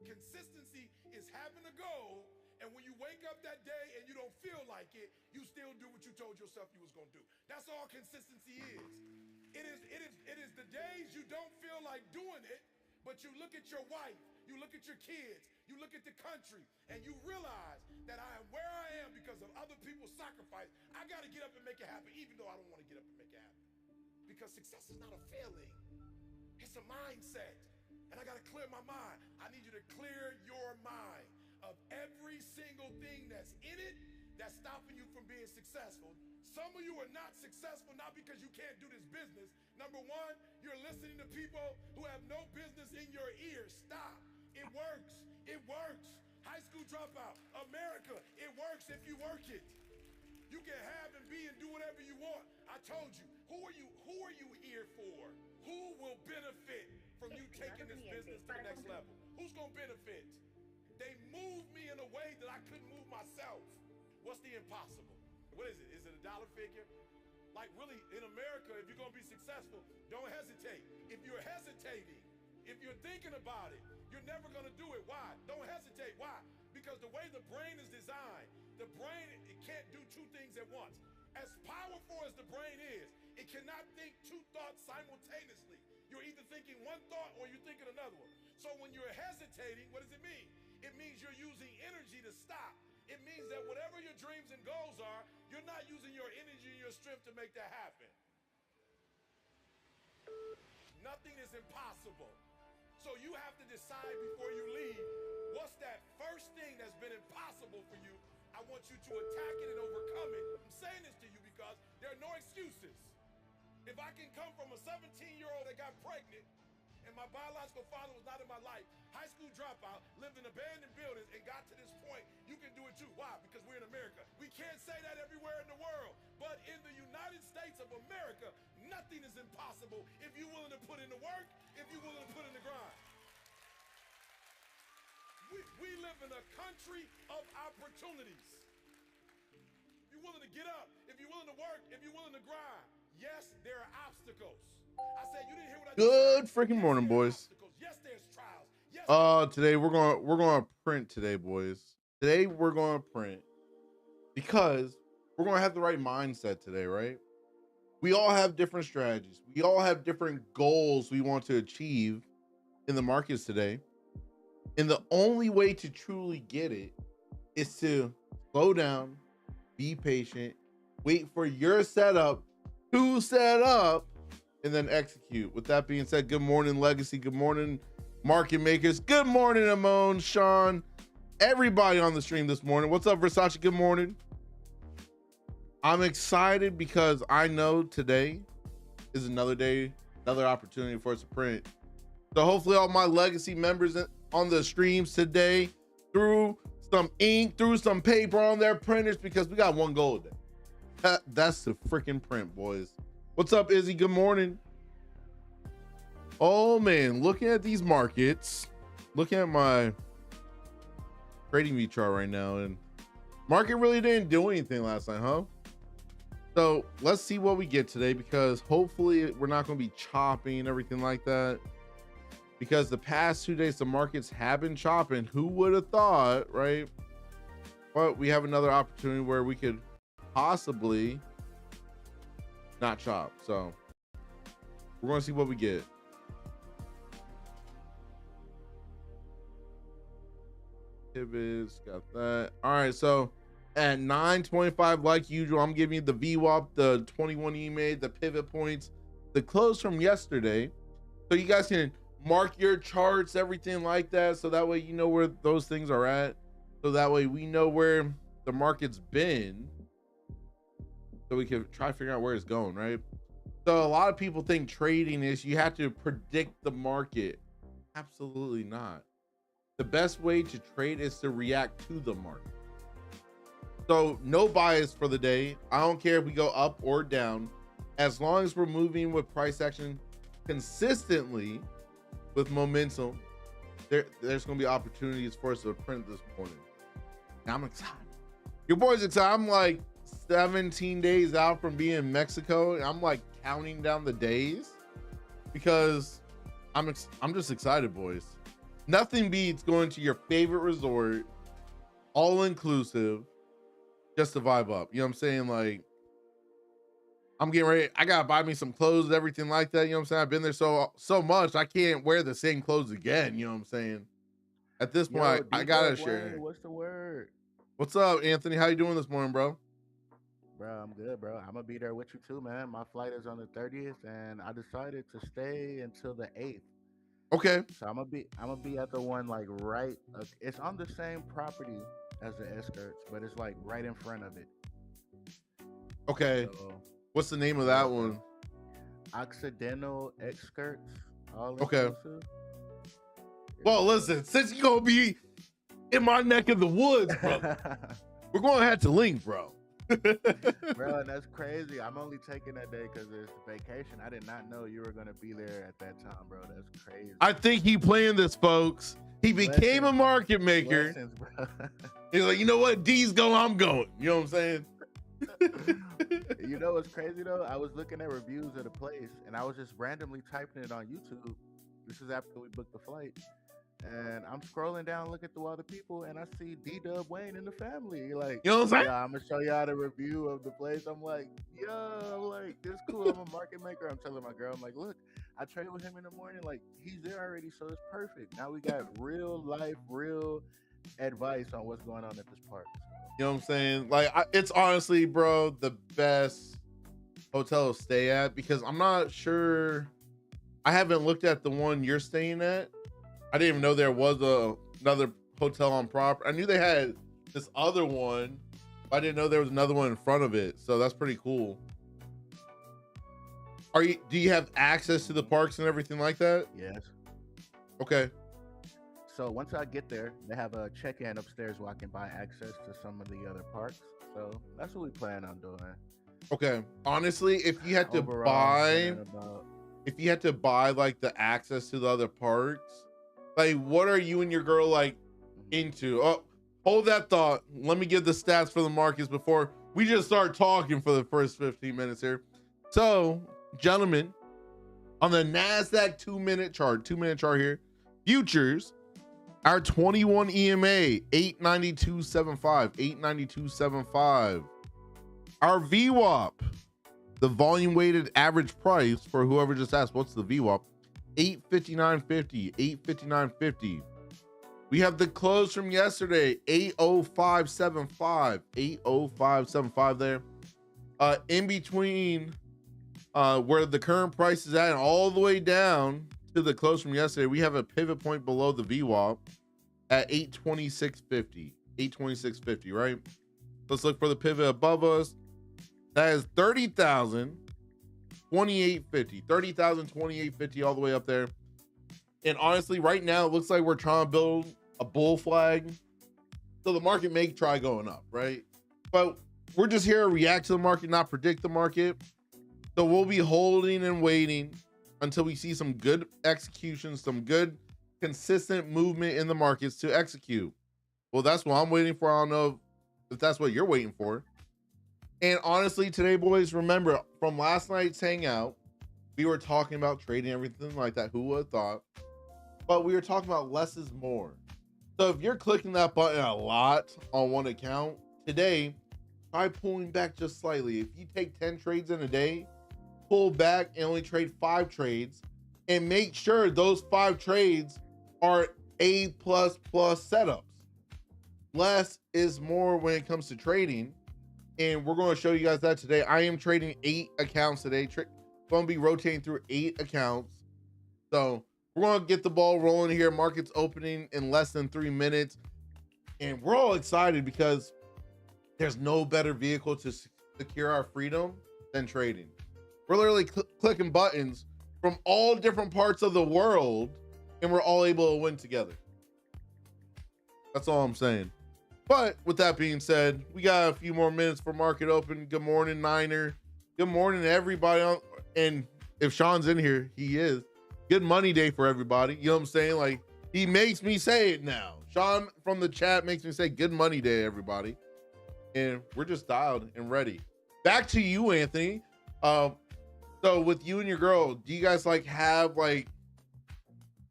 Consistency is having a goal, and when you wake up that day and you don't feel like it, you still do what you told yourself you was gonna do. That's all consistency is. It is the days you don't feel like doing it, but you look at your wife, you look at your kids, you look at the country, and you realize that I am where I am because of other people's sacrifice. I gotta get up and make it happen, even though I don't want to get up and make it happen. Because success is not a feeling, it's a mindset. And I gotta clear my mind. I need you to clear your mind of every single thing that's in it that's stopping you from being successful. Some of you are not successful not because you can't do this business. Number one, you're listening to people who have no business in your ears. Stop. It works. It works. High school dropout, America, it works if you work it. You can have and be and do whatever you want. I told you. Who are you here for? Who will benefit from you taking this business to the next level? Who's gonna benefit? They moved me in a way that I couldn't move myself. What's the impossible? What is it? Is it a dollar figure? Like really, in America, if you're gonna be successful, don't hesitate. If you're hesitating, if you're thinking about it, you're never gonna do it. Why? Don't hesitate. Why? Because the way the brain is designed, the brain, it can't do two things at once. As powerful as the brain is, it cannot think two thoughts simultaneously. You're either thinking one thought or you're thinking another one. So when you're hesitating, what does it mean? It means you're using energy to stop. It means that whatever your dreams and goals are, you're not using your energy and your strength to make that happen. Nothing is impossible. So you have to decide before you leave, what's that first thing that's been impossible for you? I want you to attack it and overcome it. I'm saying this to you because there are no excuses. If I can come from a 17-year-old that got pregnant and my biological father was not in my life, high school dropout, lived in abandoned buildings and got to this point, you can do it too. Why? Because we're in America. We can't say that everywhere in the world. But in the United States of America, nothing is impossible if you're willing to put in the work, if you're willing to put in the grind. We live in a country of opportunities. If you're willing to get up, if you're willing to work, if you're willing to grind, yes, there are obstacles. I said, you didn't hear what I Good freaking morning, boys. Yes, there's trials. Yes, today we're going to print today, boys. Today we're going to print because we're going to have the right mindset today, right? We all have different strategies. We all have different goals we want to achieve in the markets today. And the only way to truly get it is to slow down, be patient, wait for your setup to set up, and then execute. With that being said, good morning, Legacy. Good morning, market makers. Good morning, Amon, Sean, everybody on the stream this morning. What's up, Versace? Good morning. I'm excited because I know today is another day, another opportunity for us to print. So hopefully all my Legacy members on the streams today threw some ink, threw some paper on their printers because we got one goal today. That's the freaking print, boys. What's up, Izzy? Good morning. Oh man, looking at these markets, looking at my TradingView chart right now, and market really didn't do anything last night, huh? So let's see what we get today, because hopefully we're not going to be chopping and everything like that. Because the past 2 days, the markets have been chopping. Who would have thought, right? But we have another opportunity where we could possibly not chop. So we're going to see what we get. Pivots, got that. All right, so at 9:25, like usual, I'm giving you the VWAP, the 21 EMA, the pivot points, the close from yesterday. So you guys can mark your charts, everything like that, so that way you know where those things are at, so that way we know where the market's been, so we can try to figure out where it's going, right? So a lot of people think trading is you have to predict the market. Absolutely not. The best way to trade is to react to the market. So no bias for the day. I don't care if we go up or down, as long as we're moving with price action consistently with momentum, there's going to be opportunities for us to print this morning. Now I'm excited. Your boy's excited. I'm like 17 days out from being in Mexico, and I'm like counting down the days because I'm just excited, boys. nothing beats going to your favorite resort, all inclusive, just to vibe up. You know what I'm saying? Like, I'm getting ready. I gotta buy me some clothes, everything like that. You know what I'm saying? I've been there so much, I can't wear the same clothes again. You know what I'm saying? At this point, Yo, I gotta D-Dub Wayne, share. what's the word? What's up, Anthony? How you doing this morning, bro? Bro, I'm good, bro. I'm gonna be there with you too, man. My flight is on the 30th, and I decided to stay until the 8th. Okay. So I'm gonna be at the one like right. It's on the same property as the Skirts, but it's like right in front of it. Okay. So What's the name of yeah, that bro. one? Occidental Skirts, all Okay. inclusive. Well, listen, since you gonna be in my neck of the woods, bro, we're gonna have to link, bro. Bro, that's crazy. I'm only taking that day because it's vacation. I did not know you were gonna be there at that time, bro. That's crazy. I think he planned this, folks. He became a market maker. Blessings, bro. He's like, you know what? D's going, I'm going. You know what I'm saying? You know what's crazy though? I was looking at reviews of the place and I was just randomly typing it on YouTube. This is after we booked the flight. And I'm scrolling down, looking through all the people, and I see D-Dub Wayne in the family. Like, You know what I'm saying? yeah, I'm gonna show y'all the review of the place. I'm like, this cool. I'm a market maker. I'm telling my girl, I'm like, look, I traded with him in the morning. Like, he's there already, so it's perfect. Now we got real life, real advice on what's going on at this park. You know what I'm saying? Like, it's honestly, bro, the best hotel to stay at because I'm not sure. I haven't looked at the one you're staying at. I didn't even know there was another hotel on property. I knew they had this other one, but I didn't know there was another one in front of it. So that's pretty cool. Do you have access to the parks and everything like that? Yes. Okay. So once I get there, they have a check-in upstairs where I can buy access to some of the other parks. So that's what we plan on doing. Okay. Honestly, if you had to buy like the access to the other parks, like what are you and your girl like into? Oh, hold that thought. Let me give the stats for the markets before we just start talking for the first 15 minutes here. So, gentlemen, on the Nasdaq 2-minute chart here, futures, our 21 EMA 892.75, 892.75. Our VWAP, the volume weighted average price for whoever just asked, what's the VWAP? 859.50, 859.50. We have the close from yesterday, 805.75, 805.75 there. In between where the current price is at and all the way down to the close from yesterday, we have a pivot point below the VWAP at 826.50, 826.50, right? Let's look for the pivot above us. That is 30,028.50, 30,028.50 all the way up there. And honestly, right now, it looks like we're trying to build a bull flag. So the market may try going up, right? But we're just here to react to the market, not predict the market. So we'll be holding and waiting until we see some good execution, some good consistent movement in the markets to execute. Well, that's what I'm waiting for. I don't know if that's what you're waiting for. And honestly, today, boys, remember from last night's hangout, we were talking about trading, everything like that. Who would have thought? But we were talking about less is more. So if you're clicking that button a lot on one account, today, try pulling back just slightly. If you take 10 trades in a day, pull back and only trade 5 trades and make sure those 5 trades are A++ setups. Less is more when it comes to trading. And we're going to show you guys that today. I am trading 8 accounts today. Going to be rotating through 8 accounts. So we're going to get the ball rolling here. Market's opening in less than 3 minutes. And we're all excited because there's no better vehicle to secure our freedom than trading. We're literally clicking buttons from all different parts of the world, and we're all able to win together. That's all I'm saying. But with that being said, we got a few more minutes for market open. Good morning, Niner. Good morning to everybody. And if Sean's in here, he is. Good money day for everybody. You know what I'm saying? Like, he makes me say it now. Sean from the chat makes me say good money day, everybody. And we're just dialed and ready. Back to you, Anthony. So with you and your girl, do you guys like have like,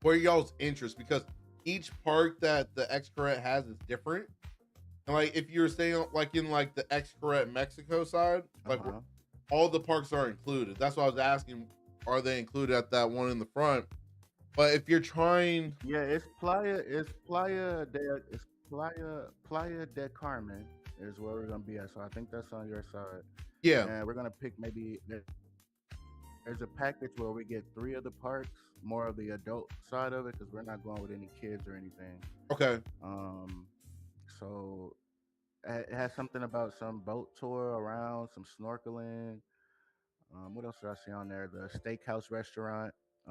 where are y'all's interest? Because each park that the X correct has is different. And like if you're staying like in like the X correct Mexico side, like all the parks are included. That's why I was asking, are they included at that one in the front? But if you're trying, yeah, it's Playa de Carmen is where we're gonna be at. So I think that's on your side. yeah, And we're gonna pick maybe there's a package where we get 3 of the parks, more of the adult side of it, because we're not going with any kids or anything. okay. So it has something about some boat tour around, some snorkeling. What else did I see on there? The steakhouse restaurant. A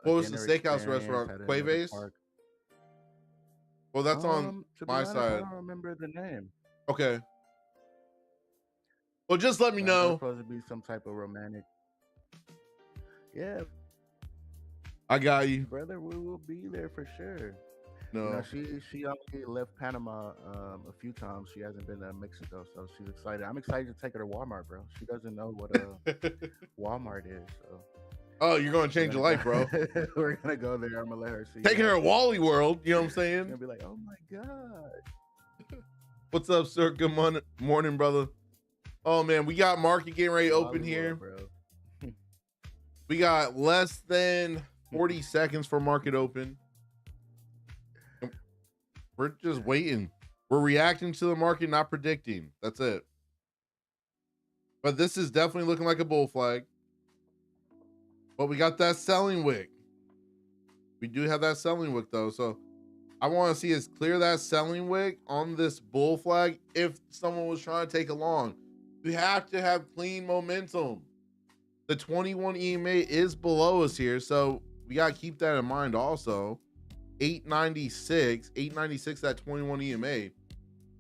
What was the dinner steakhouse experience restaurant? at another Cueves? park. Well, that's on To be my honest, I side. don't remember the name. Okay. Well, just let me But there's know. supposed to be some type of romantic. Yeah, I got you. brother, we will be there for sure. No. You know, she only left Panama a few times. She hasn't been to Mexico, so she's excited. I'm excited to take her to Walmart, bro. She doesn't know what Walmart is. So. Oh, you're gonna change your life, bro. We're gonna go there. I'm gonna let her see. Taking her to Wally World, you know what I'm saying? Gonna be like, oh my god. What's up, sir? Good morning, brother. Oh man, we got market getting ready to open here. Bro. We got less than 40 seconds for market open. We're just waiting. We're reacting to the market, not predicting. That's it. But this is definitely looking like a bull flag. But we got that selling wick. We do have that selling wick though. So I want to see us clear that selling wick on this bull flag if someone was trying to take a long. We have to have clean momentum. The 21 EMA is below us here, so we got to keep that in mind also. 896 that 21 EMA.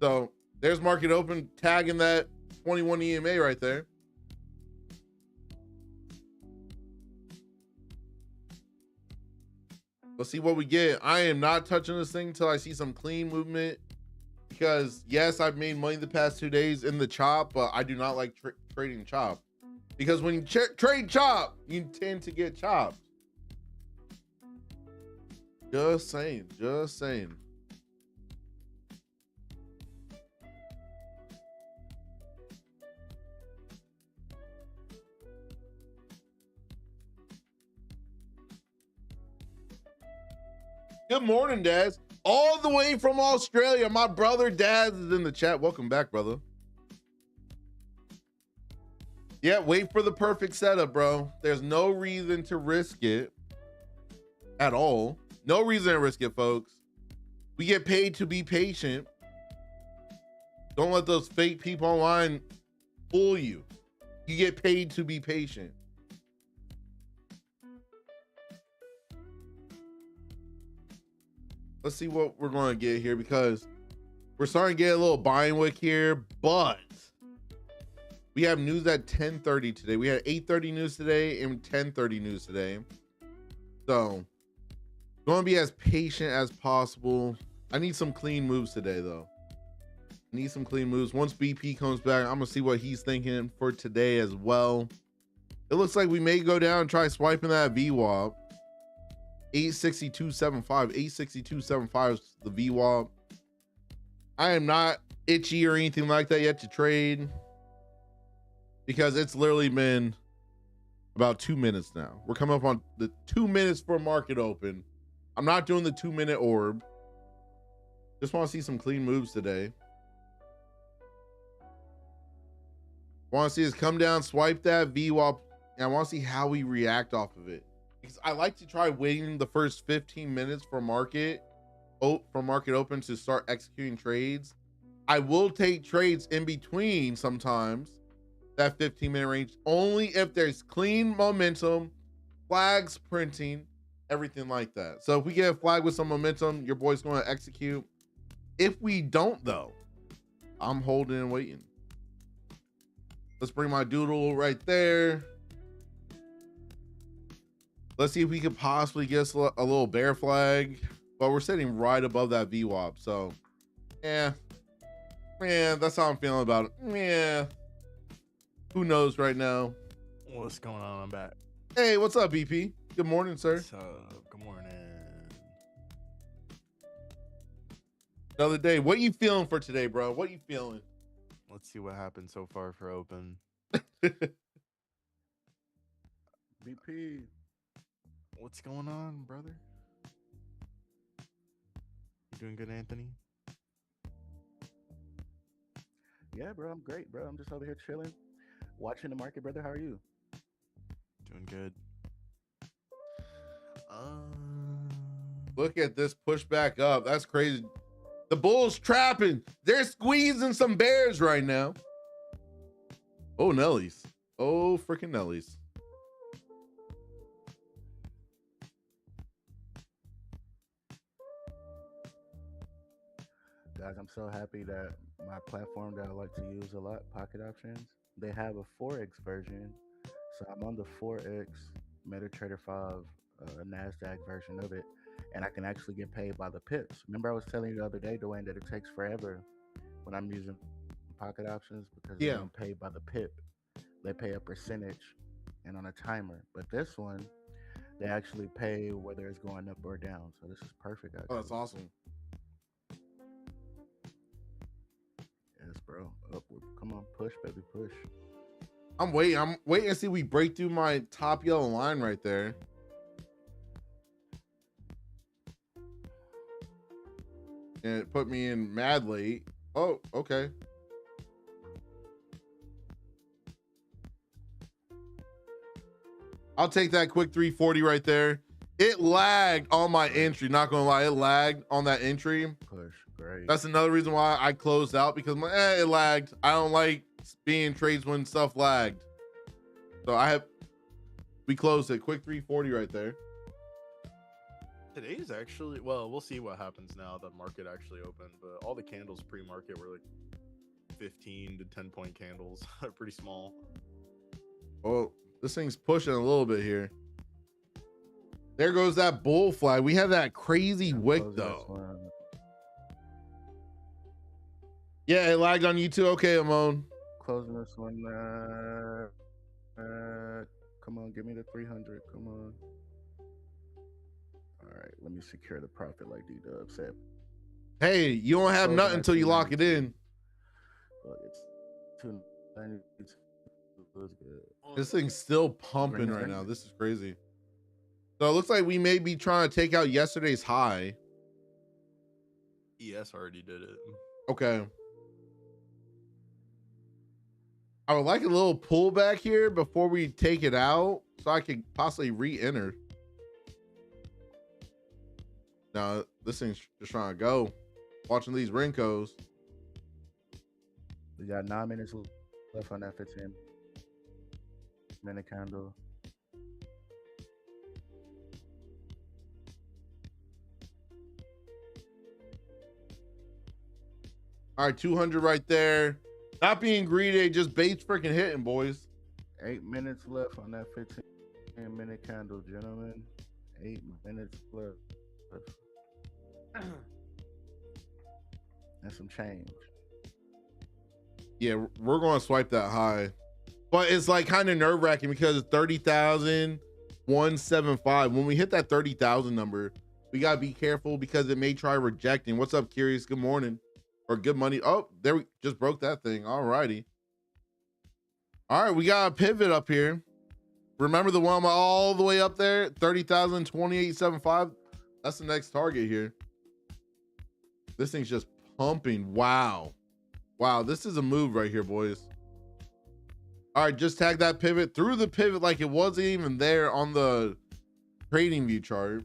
So there's market open tagging that 21 EMA right there. Let's see what we get. I am not touching this thing until I see some clean movement, because yes, I've made money the past 2 days in the chop, but I do not like trading chop, because when you trade chop, you tend to get chopped. Just saying, just saying. Good morning, Daz. All the way from Australia. My brother Daz is in the chat. Welcome back, brother. Yeah, wait for the perfect setup, bro. There's no reason to risk it at all. No reason to risk it, folks. We get paid to be patient. Don't let those fake people online fool you. You get paid to be patient. Let's see what we're going to get here, because we're starting to get a little buying wick here, but we have news at 10:30 today. We had 8:30 news today and 10:30 news today. So going to be as patient as possible. I need some clean moves today, though. I need some clean moves. Once BP comes back, I'm going to see what he's thinking for today as well. It looks like we may go down and try swiping that VWAP. 862.75. 862.75 is the VWAP. I am not itchy or anything like that yet to trade, because it's literally been about 2 minutes now. We're coming up on the 2 minutes for market open. I'm not doing the 2 minute orb. Just want to see some clean moves today. Want to see us come down, swipe that VWAP, and I want to see how we react off of it. Because I like to try waiting the first 15 minutes for market open to start executing trades. I will take trades in between sometimes, that 15-minute range, only if there's clean momentum, flags printing, everything like that. So if we get a flag with some momentum, your boy's going to execute. If we don't, though, I'm holding and waiting. Let's bring my doodle right there. Let's see if we could possibly get us a little bear flag, but we're sitting right above that VWAP. So yeah, man, that's how I'm feeling about it. Yeah, who knows right now? What's going on? I'm back. Hey, what's up, BP? Good morning, sir. Good morning. Another day. What you feeling for today, bro? What you feeling? Let's see what happened so far for open. BP. What's going on, brother? You doing good, Anthony? Yeah, bro, I'm great, bro. I'm just over here chilling, watching the market, brother. How are you? Doing good. Look at this push back up. That's crazy. The bulls trapping. They're squeezing some bears right now. Oh, Nellies. Oh, freaking Nellies. Guys, I'm so happy that my platform that I like to use a lot, Pocket Options, they have a Forex version. So I'm on the Forex MetaTrader 5 Nasdaq version of it, and I can actually get paid by the pips. Remember, I was telling you the other day, Duane, that it takes forever when I'm using Pocket Options because they don't pay by the pip. They pay a percentage and on a timer. But this one, they actually pay whether it's going up or down. So this is perfect, actually. Oh, that's awesome. Yes, bro. Upward. Come on, push, baby, push. I'm waiting. I'm waiting to see we break through my top yellow line right there. And it put me in mad late. Oh, okay. I'll take that quick 340 right there. It lagged on my entry. Not gonna lie, it lagged on that entry. Push, great. That's another reason why I closed out, because it lagged. I don't like being trades when stuff lagged. So we closed it. Quick 340 right there. Today's actually, well, we'll see what happens now. The market actually opened, but all the candles pre-market were like 15 to 10 point candles. Pretty small. Oh, this thing's pushing a little bit here. There goes that bull flag. We have that crazy wick though. Yeah, it lagged on you too. Okay, Amon. Closing this one. Come on, give me the 300. Come on. All right, let me secure the profit like D-Dub said. Hey, you don't have nothing until you lock it in. Look, it's 292. Good. This thing's still pumping right now. This is crazy. So it looks like we may be trying to take out yesterday's high. ES already did it. Okay. I would like a little pullback here before we take it out so I could possibly re-enter. Now, this thing's just trying to go. Watching these Rincos. We got 9 minutes left on that 15-minute candle. All right, 200 right there. Not being greedy, just baits freaking hitting, boys. 8 minutes left on that 15-minute candle, gentlemen. 8 minutes left. And some change. Yeah, we're going to swipe that high. But it's like kind of nerve-wracking because it's 30,175. When we hit that 30,000 number, we got to be careful because it may try rejecting. What's up, Curious? Good morning. Or good money. Oh, there we just broke that thing. All righty. All right, we got a pivot up here. Remember the one all the way up there? 30,028.75. That's the next target here. This thing's just pumping. Wow. Wow, this is a move right here, boys. All right, just tag that pivot through the pivot like it wasn't even there on the trading view chart.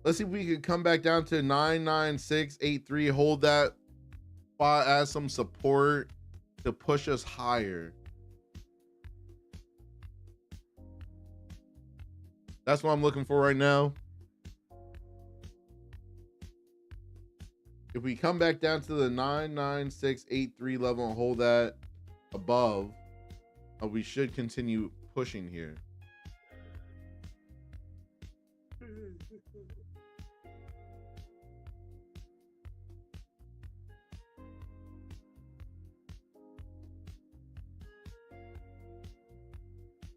Let's see if we can come back down to 99683. Hold that spot as some support to push us higher. That's what I'm looking for right now. If we come back down to the 99683 level and hold that above, we should continue pushing here.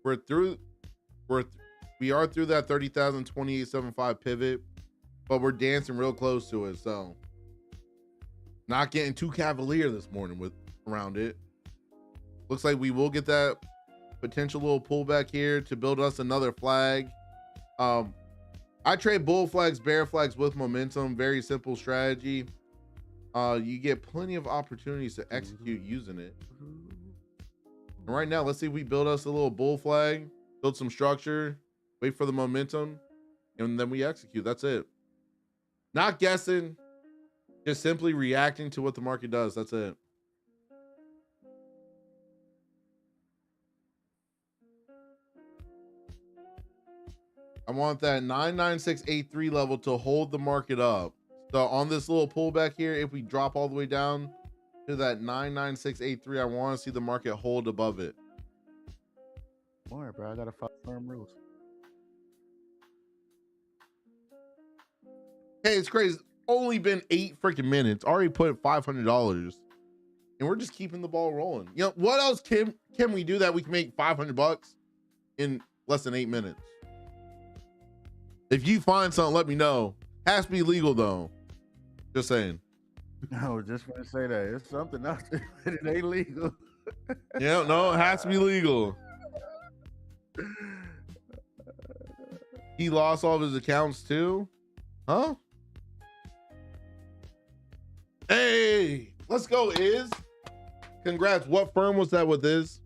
We are through that 30,028.75 pivot, but we're dancing real close to it. So Not getting too cavalier this morning with around it. Looks like we will get that potential little pullback here to build us another flag. I trade bull flags, bear flags with momentum. Very simple strategy. You get plenty of opportunities to execute using it. And right now, let's see if we build us a little bull flag, build some structure, wait for the momentum, and then we execute. That's it. Not guessing, just simply reacting to what the market does. That's it. I want that 99683 level to hold the market up. So on this little pullback here, if we drop all the way down to that 99683, I want to see the market hold above it. More, bro. I gotta follow firm rules. Hey, it's crazy. Only been 8 freaking minutes. Already put $500, and we're just keeping the ball rolling. You know what else can we do that we can make $500 in less than 8 minutes? If you find something, let me know. Has to be legal though. Just saying. I was just gonna say that it's something out there, but it ain't legal. Yeah, no, it has to be legal. He lost all of his accounts too, huh? Hey, let's go, Iz. Congrats. What firm was that with, Iz?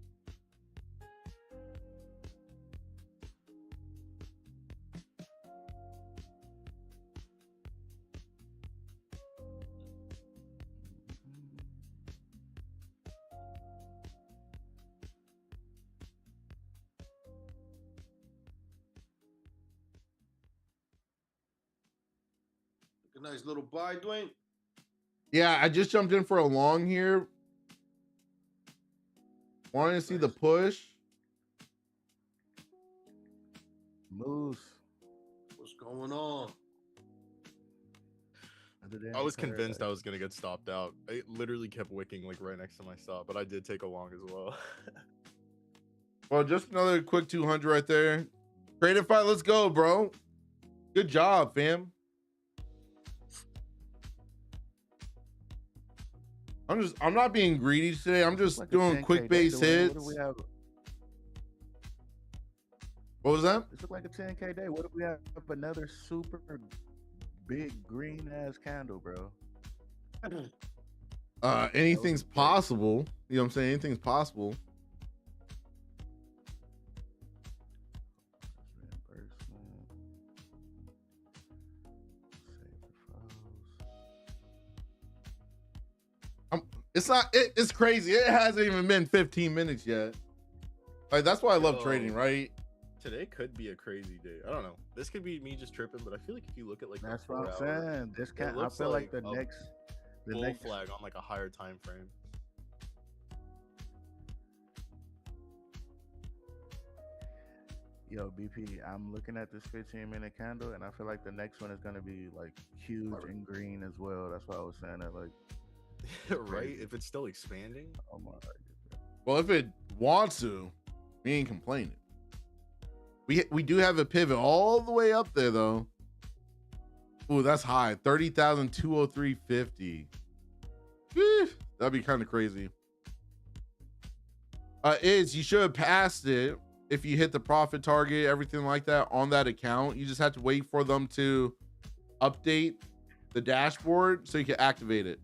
A nice little buy, Duane. Yeah, I just jumped in for a long here. Wanting to see the push. Moose. What's going on? I was convinced I was gonna get stopped out. I literally kept wicking like right next to my stop, but I did take a long as well. Well, just another quick 200 right there. Tradeify, let's go, bro. Good job, fam. I'm not being greedy today. I'm just Like a doing 10K quick day, base Duane. hits. What do we have? What was that? This look like a 10K day. What do we have? Another super big green ass candle, bro. Anything's possible. You know what I'm saying? Anything's possible. It's crazy. It hasn't even been 15 minutes yet. Like, that's why I love trading, right? Today could be a crazy day. I don't know. This could be me just tripping, but I feel like if you look at like That's the what I'm 4 hour, saying. This it can't. I looks feel like the a next bull flag on like a higher time frame. Yo, BP, I'm looking at this 15-minute candle, and I feel like the next one is gonna be like huge and green as well. That's why I was saying that, like, Right? If it's still expanding. oh my God. Well, if it wants to, we ain't complaining. We do have a pivot all the way up there though. Ooh, that's high. 30,203.50. That'd be kind of crazy. You should have passed it if you hit the profit target, everything like that on that account. You just have to wait for them to update the dashboard so you can activate it.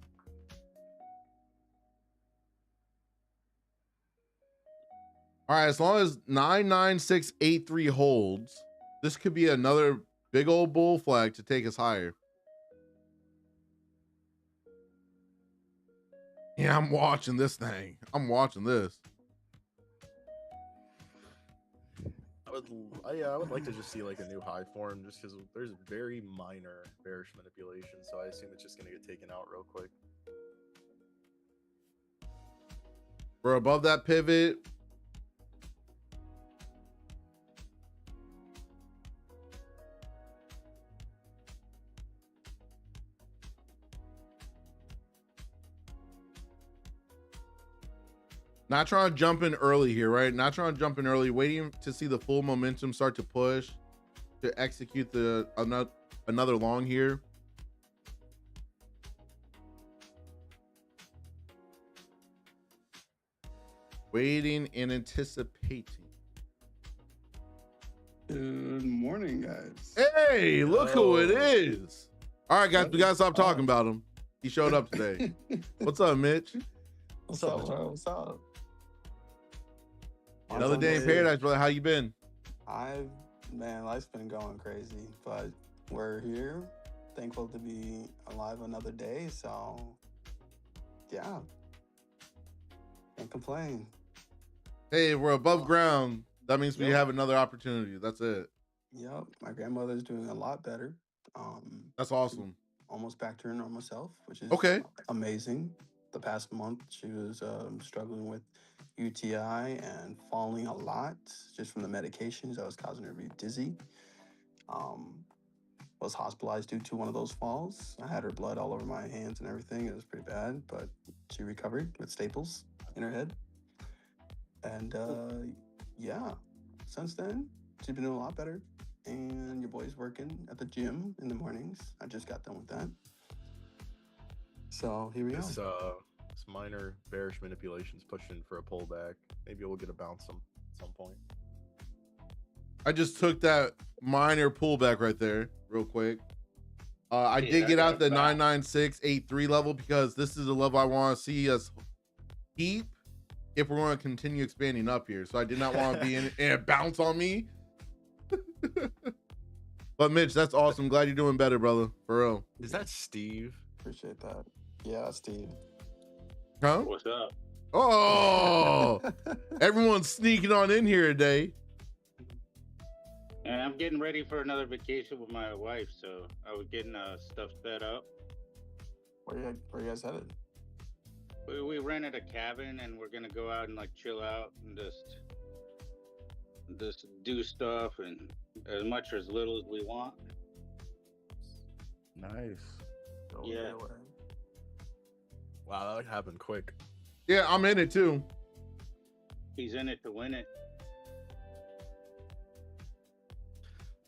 All right, as long as 99683 holds, this could be another big old bull flag to take us higher. Yeah, I'm watching this thing. I'm watching this. I would like to just see like a new high form, just because there's very minor bearish manipulation, so I assume it's just gonna get taken out real quick. We're above that pivot. Not trying to jump in early here, right? Not trying to jump in early, waiting to see the full momentum start to push to execute the another long here. Waiting and anticipating. Good morning, guys. Hey, look who it is. All right, guys, we gotta stop talking about him. He showed up today. What's up, Mitch? What's up, bro? What's up? Another day in paradise, brother. How you been? Man, life's been going crazy, but we're here. Thankful to be alive another day. So, yeah, can't complain. Hey, we're above ground. That means we have another opportunity. That's it. Yep, my grandmother's doing a lot better. That's awesome. Almost back to her normal self, which is Okay. amazing. The past month, she was struggling with UTI and falling a lot just from the medications that was causing her to be dizzy. Was hospitalized due to one of those falls. I had her blood all over my hands and everything. It was pretty bad, but she recovered with staples in her head. And yeah, since then, she's been doing a lot better. And your boy's working at the gym in the mornings. I just got done with that. So here we are. This minor bearish manipulations pushing for a pullback. Maybe we'll get a bounce at some point. I just took that minor pullback right there, real quick. I did get out the 99683 level because this is the level I want to see us keep if we're going to continue expanding up here. So I did not want to be in and bounce on me. But Mitch, that's awesome. Glad you're doing better, brother. For real. Is that Steve? Appreciate that. Yeah, that's Steve. Huh? What's up? Oh, everyone's sneaking on in here today. And I'm getting ready for another vacation with my wife, so I was getting stuff set up. Where you guys headed? We rented a cabin, and we're gonna go out and like chill out and just do stuff, and as much or as little as we want. Nice. Yeah. Wow, that happened quick. Yeah, I'm in it too. He's in it to win it.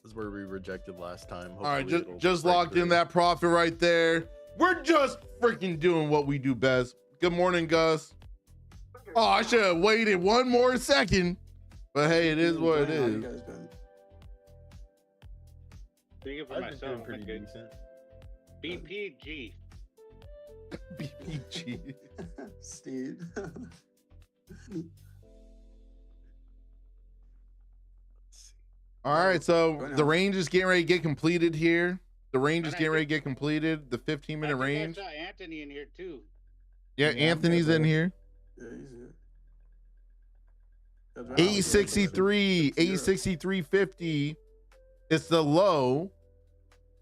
This is where we rejected last time. All right, Hopefully just it'll locked break in through. that profit right there. We're just freaking doing what we do best. Good morning, Gus. Oh, I should have waited one more second. But hey, it is what it How you is. guys been? Speaking for I've been doing myself, pretty I'm good. decent. BPG. BPG. Steve. All right, so Go the now. range is getting ready to get completed here. The range is And I getting ready to think- get completed. The 15-minute I range. saw Anthony in here too. Yeah, Yeah, I'm Anthony's good, in brother. here. Yeah, he's here. That's right. 863, 863.50. It's the low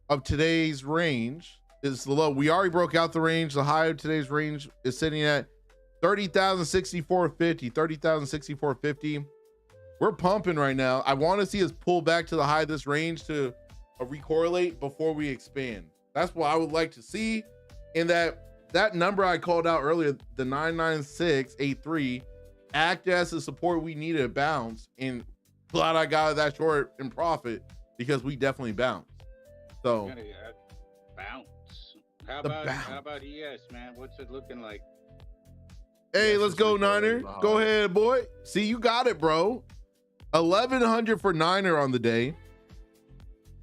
of today's range. It's the low. We already broke out the range. The high of today's range is sitting at 30,064.50. 30,064.50. We're pumping right now. I want to see us pull back to the high of this range to recorrelate before we expand. That's what I would like to see. And that number I called out earlier, the 99683, act as the support we needed to bounce. And glad I got that short in profit because we definitely bounced. So Gonna, bounce. How The about bounce. how about ES, man? What's it looking like? hey, Yes, let's it's go, like Niner. already behind. Go ahead, boy. See, you got it, bro. 1,100 for Niner on the day.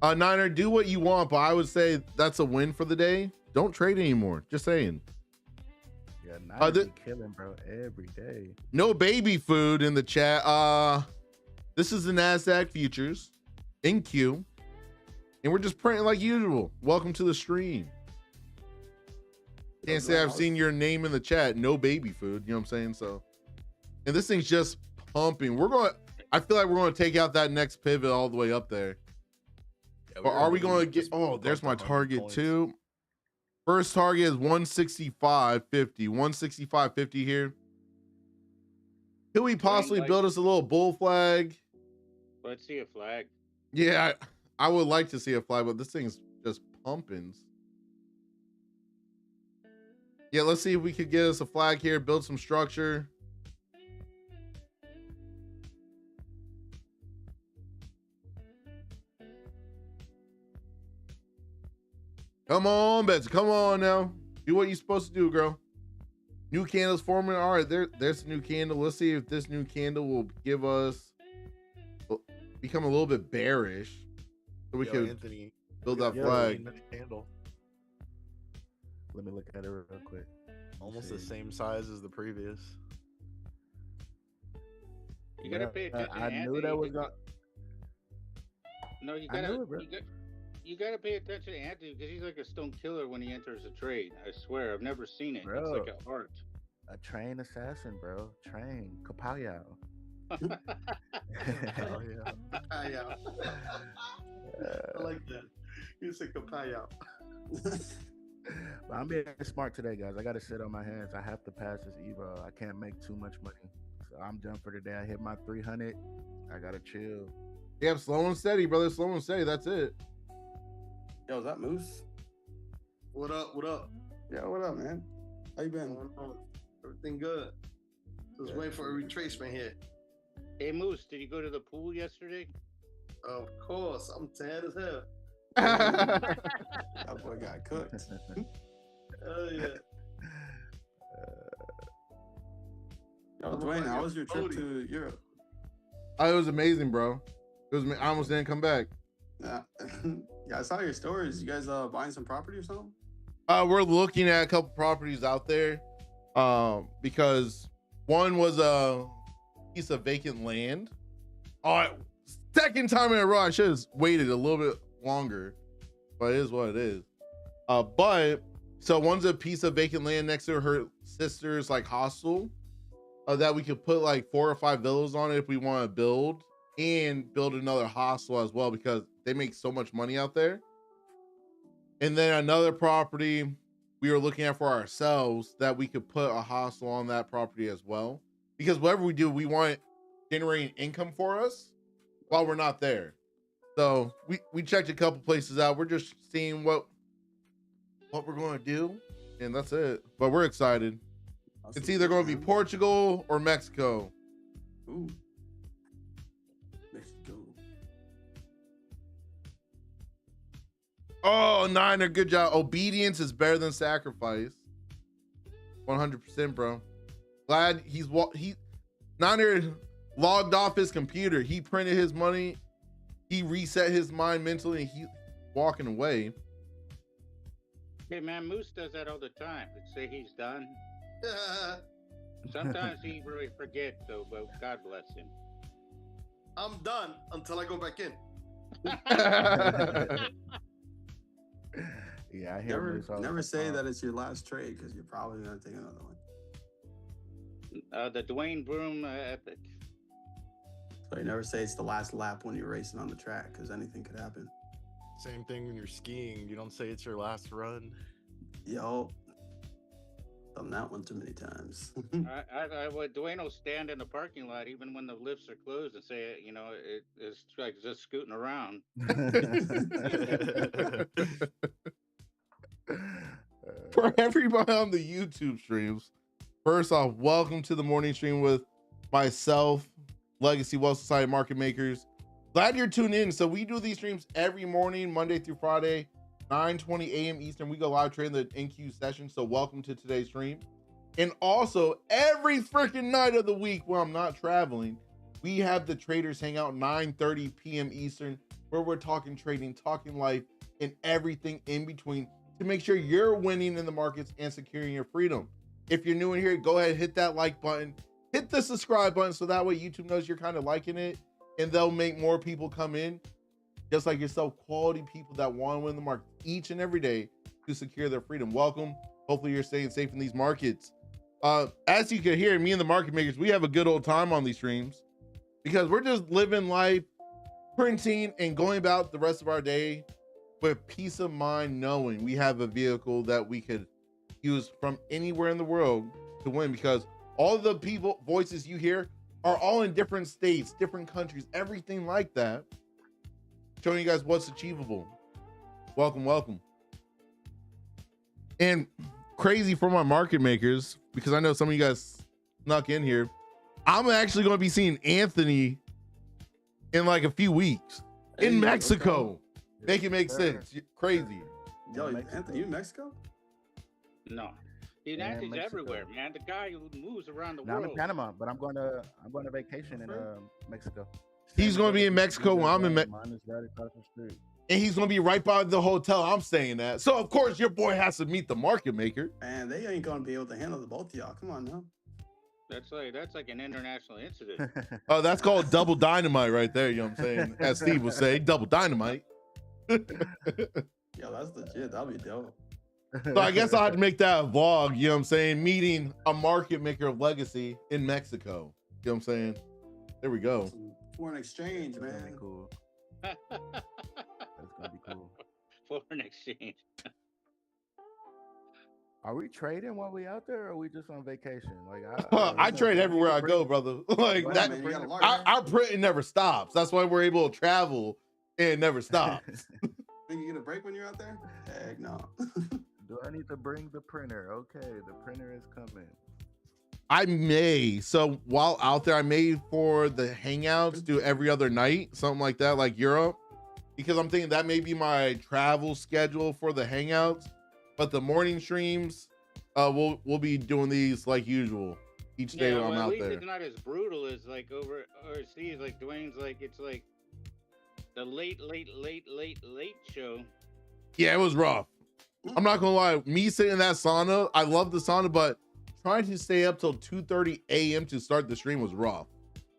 Niner, do what you want, but I would say that's a win for the day. Don't trade anymore. Just saying. Yeah, now thi- killing, bro, every day. No baby food in the chat. This is the Nasdaq futures in Q, and we're just printing like usual. Welcome to the stream. Can't say I've seen your name in the chat. No baby food. You know what I'm saying? So, and this thing's just pumping. I feel like we're going to take out that next pivot all the way up there. Yeah, Or are we going to get? just Oh, broke there's my 100 target points. too. First target is 165.50. 165.50 here. Could we possibly like- build us a little bull flag? Let's see a flag. Yeah, I would like to see a flag, but this thing's just pumping. Yeah, let's see if we could get us a flag here, build some structure. Come on, Betsy. Come on now. Do what you're supposed to do, girl. New candles forming. All right, there's a new candle. Let's see if this new candle will give us become a little bit bearish, so we Yo, can Anthony, build look that at flag. 15-minute candle. Let me look at it real quick. Almost See. the same size as the previous. You gotta Bruh, pay attention. I knew Anthony, that was going. No, you I gotta. knew it, bro. You gotta pay attention to Anthony because he's like a stone killer when he enters a trade. I swear, I've never seen it. Bro. It's like an art. A train assassin, bro. Train. Kapow. Oh yeah. Kapow. I like that. You said kapow. But I'm being smart today, guys. I got to sit on my hands. I have to pass this Evo. I can't make too much money. So I'm done for today. I hit my 300. I got to chill. Yeah, slow and steady, brother. Slow and steady. That's it. Yo, is that Moose? What up? What up? Yeah, what up, man? How you been? Going on? Everything good. Just waiting for a retracement here. Hey Moose, did you go to the pool yesterday? Of course, I'm tan as hell. That boy got cooked. Oh yeah. Yo, Dwayne, how was your trip to Europe? Oh, it was amazing, bro. It was. I almost didn't come back. Yeah, yeah, I saw your stories. You guys buying some property or something? We're looking at a couple properties out there, because one was a piece of vacant land. Second time in a row, I should have waited a little bit longer, but it is what it is. But so one's a piece of vacant land next to her sister's like hostel, that we could put like 4 or 5 villas on it if we want to build, and build another hostel as well because they make so much money out there. And then another property we were looking at for ourselves that we could put a hostel on that property as well, because whatever we do, we want it generating income for us while we're not there. So we checked a couple places out. We're just seeing what we're going to do, and that's it. But we're excited. It's either going to be Portugal or Mexico. Ooh. Mexico. Oh, Niner, good job. Obedience is better than sacrifice. 100%, bro. Glad Niner logged off his computer. He printed his money. He reset his mind mentally, and he's walking away. Hey man, Moose does that all the time. He'd say he's done. Sometimes he really forgets though, but God bless him. I'm done until I go back in. Yeah, I hear Moose all Never the say time. that it's your last trade because you're probably gonna take another one. The Duane Broom epic. So you never say it's the last lap when you're racing on the track because anything could happen. Same thing when you're skiing. You don't say it's your last run. Yo, done that one too many times. I would Duane will stand in the parking lot even when the lifts are closed and say, you know, it's like just scooting around. For everybody on the YouTube streams, first off, welcome to the morning stream with myself, Legacy Wealth Society Market Makers. Glad you're tuned in. So we do these streams every morning, Monday through Friday, 9:20 a.m. Eastern. We go live trading the NQ session. So welcome to today's stream. And also every freaking night of the week when I'm not traveling, we have the traders hang out 9:30 p.m. Eastern, where we're talking trading, talking life, and everything in between to make sure you're winning in the markets and securing your freedom. If you're new in here, go ahead, hit that like button, hit the subscribe button, so that way YouTube knows you're kind of liking it, and they'll make more people come in, just like yourself, quality people that want to win the market each and every day to secure their freedom. Welcome. Hopefully you're staying safe in these markets. As you can hear, me and the market makers, we have a good old time on these streams because we're just living life, printing, and going about the rest of our day with peace of mind, knowing we have a vehicle that we could use from anywhere in the world to win, because all the people voices you hear are all in different states, different countries, everything like that, showing you guys what's achievable. Welcome, welcome. And crazy for my market makers, because I know some of you guys snuck in here, I'm actually going to be seeing Anthony in like a few weeks in Mexico. Make it make sense. Crazy. Yo, Anthony, you in Mexico? No. United's Mexico. everywhere, man. The guy who moves around the Now I'm in world. Panama, but I'm going to vacation in Mexico. He's Same gonna be address in as Mexico when I'm in Mine is right across the street. and he's gonna be right by the hotel I'm staying at. So of course your boy has to meet the market maker. Man, they ain't gonna be able to handle the both of y'all. Come on now. That's like an international incident. Oh, that's called double dynamite right there. You know what I'm saying? As Steve would say, double dynamite. Yo, that's legit. That'll be dope. So I guess I'll have to make that a vlog, you know what I'm saying? Meeting a market maker of legacy in Mexico. You know what I'm saying? There we go. Some foreign exchange, That's gonna be man. cool. That's gonna be cool. Foreign exchange. Are we trading while we out there, or are we just on vacation? Like I trade everywhere I go, brother. Like Go that, ahead, man, you gotta learn. our printing never stops. That's why we're able to travel and it never stops. Think you get a break when you're out there? Heck no. Do I need to bring the printer? Okay, the printer is coming. I may. So while out there, I may for the hangouts do every other night, something like that, like Europe. Because I'm thinking that may be my travel schedule for the hangouts. But the morning streams, we'll be doing these like usual each day when I'm at out least there. it's not as brutal as like overseas. Like Dwayne's like it's like the late show. Yeah, it was rough. I'm not gonna lie. Me sitting in that sauna, I love the sauna, but trying to stay up till 2:30 a.m. to start the stream was rough.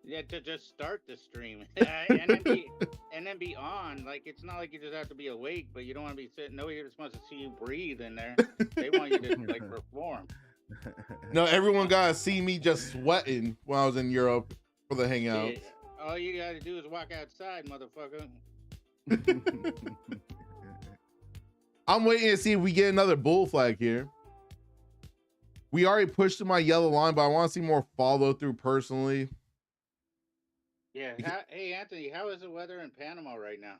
Yeah, to just start the stream and then be on. Like it's not like you just have to be awake, but you don't want to be sitting. Nobody just wants to see you breathe in there. They want you to like perform. No, everyone got to see me just sweating when I was in Europe for the hangouts. Yeah, all you got to do is walk outside, motherfucker. I'm waiting to see if we get another bull flag here. We already pushed to my yellow line, but I want to see more follow through personally. Yeah. Hey, Anthony, how is the weather in Panama right now?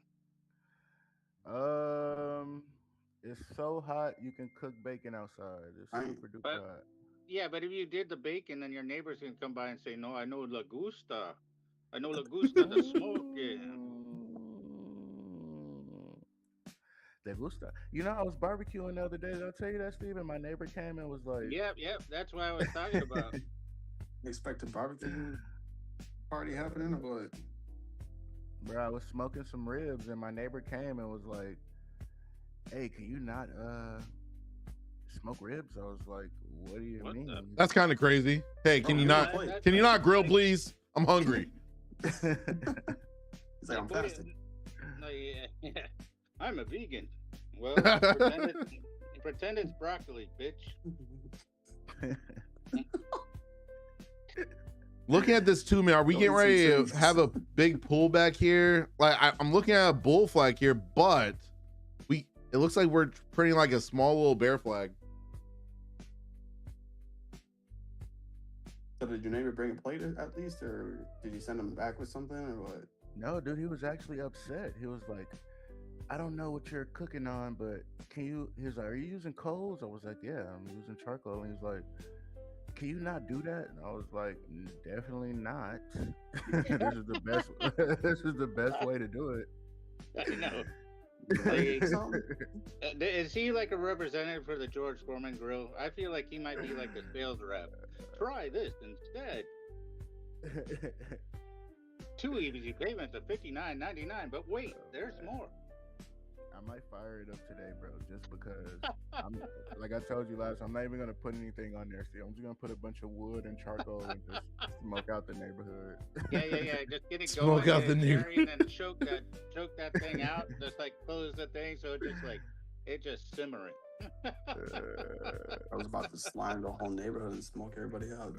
It's so hot you can cook bacon outside. It's super duper hot. Yeah, but if you did the bacon, then your neighbors can come by and say, "No, I know La Gusta. I know La Gusta the smoke." Yeah. De gusta. You know, I was barbecuing the other day. Did I tell you that, Steven? My neighbor came and was like, Yep. That's what I was talking about. Expect a barbecue party happening or what? Bro, I was smoking some ribs and my neighbor came and was like, "Hey, can you not smoke ribs?" I was like, "What do you mean?" That's kind of crazy. Hey, can you not grill, please? I'm hungry. He's like, I'm fasting. No, yeah. I'm a vegan. Well, pretend it's broccoli, bitch. Looking at this too, man, are we getting ready to have a big pullback here? Like I'm looking at a bull flag here, but it looks like we're printing like a small little bear flag. So did your neighbor bring a plate at least, or did you send him back with something, or what? No, dude, he was actually upset. He was like, "I don't know what you're cooking on, but can you?" He was like, "Are you using coals?" I was like, "Yeah, I'm using charcoal." And he's like, "Can you not do that?" And I was like, "Definitely not. This is the best. This is the best way to do it." I know. Is he like a representative for the George Foreman Grill? I feel like he might be like the sales rep. Try this instead. 2 easy payments of $59.99, but wait, there's more. I might fire it up today, bro, just because. Like I told you last, I'm not even gonna put anything on there. See, I'm just gonna put a bunch of wood and charcoal and just smoke out the neighborhood. Yeah. Just get it Smoke going. out the neighborhood. And choke that thing out. Just like close the thing, so it just simmering. I was about to slime the whole neighborhood and smoke everybody out.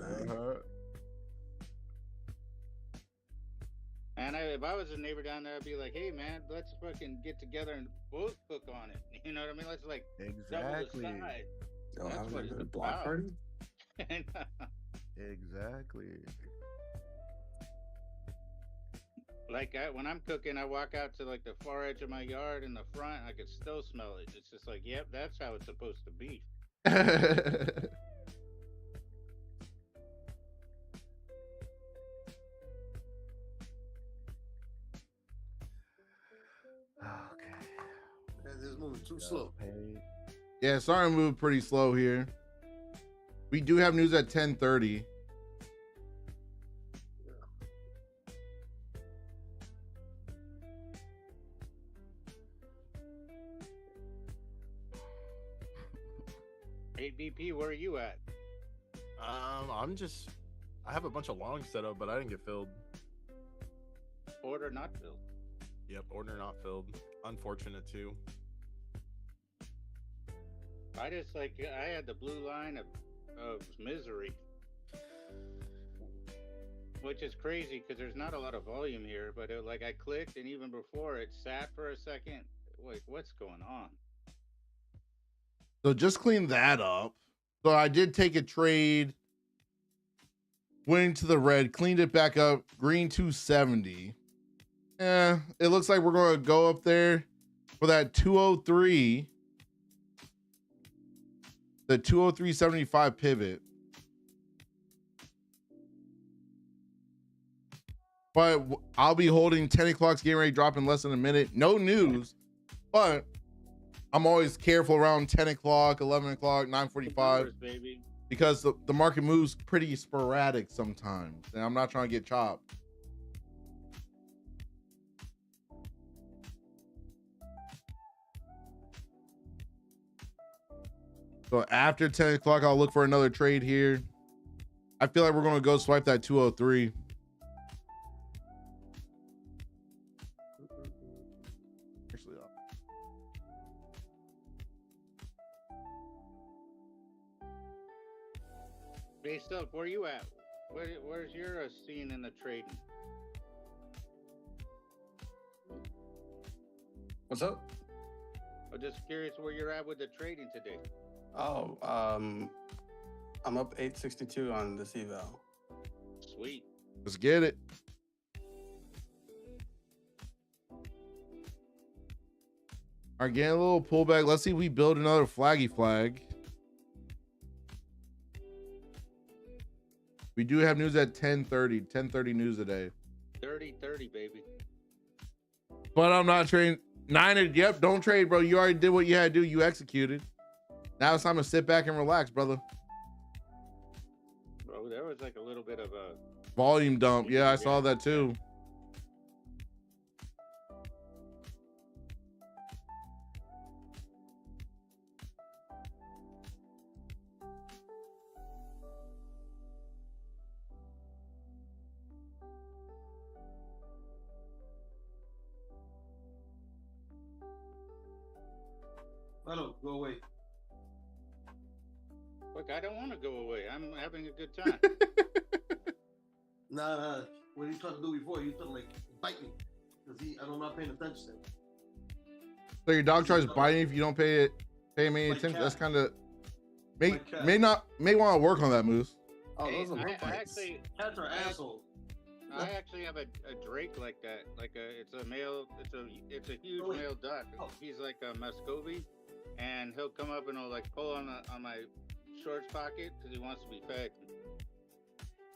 And if I was a neighbor down there, I'd be like, "Hey, man, let's fucking get together and both cook on it." You know what I mean? Let's like exactly. double the size. Yo, That's having what a it's good block about. party. Exactly. Like when I'm cooking, I walk out to like the far edge of my yard in the front. I can still smell it. It's just like, yep, that's how it's supposed to be. This is moving too slow. Yeah, starting to move pretty slow here. We do have news at 10:30. Hey BP, where are you at? I have a bunch of longs set up, but I didn't get filled. Order not filled. Yep, order not filled. Unfortunate too. I had the blue line of misery, which is crazy because there's not a lot of volume here. But I clicked, and even before it sat for a second. Like, what's going on? So just clean that up. So I did take a trade, went into the red, cleaned it back up, green 270. It looks like we're going to go up there for that 203. The 203.75 pivot. But I'll be holding 10 o'clock's game rate drop in less than a minute. No news, but I'm always careful around 10 o'clock, 11 o'clock, 9:45, because the market moves pretty sporadic sometimes, and I'm not trying to get chopped. So after 10 o'clock, I'll look for another trade here. I feel like we're going to go swipe that 203. Hey, Silk, where you at? Where's your scene in the trading? What's up? I'm just curious where you're at with the trading today. Oh, I'm up 862 on this eval. Sweet. Let's get it. All right, getting a little pullback. Let's see if we build another flaggy flag. We do have news at 10:30. 10:30 news today. 30, baby. But I'm not trading. Yep, don't trade, bro. You already did what you had to do. You executed. Now it's time to sit back and relax, brother. Bro, there was like a little bit of a volume dump. Yeah, I saw that too. Hello, go away. Look, I don't want to go away. I'm having a good time. Nah. What you tried to do before, you tried to like bite me. Cause I'm not paying attention. So your dog tries biting if you don't pay me attention. That's kind of may want to work on that, Moose. Oh, Hey, those are I bites. actually, Cats are assholes. I actually have a Drake like that. It's a male. It's a huge male duck. He's like a Muscovy, and he'll come up and he'll like pull on my shorts pocket because he wants to be fed.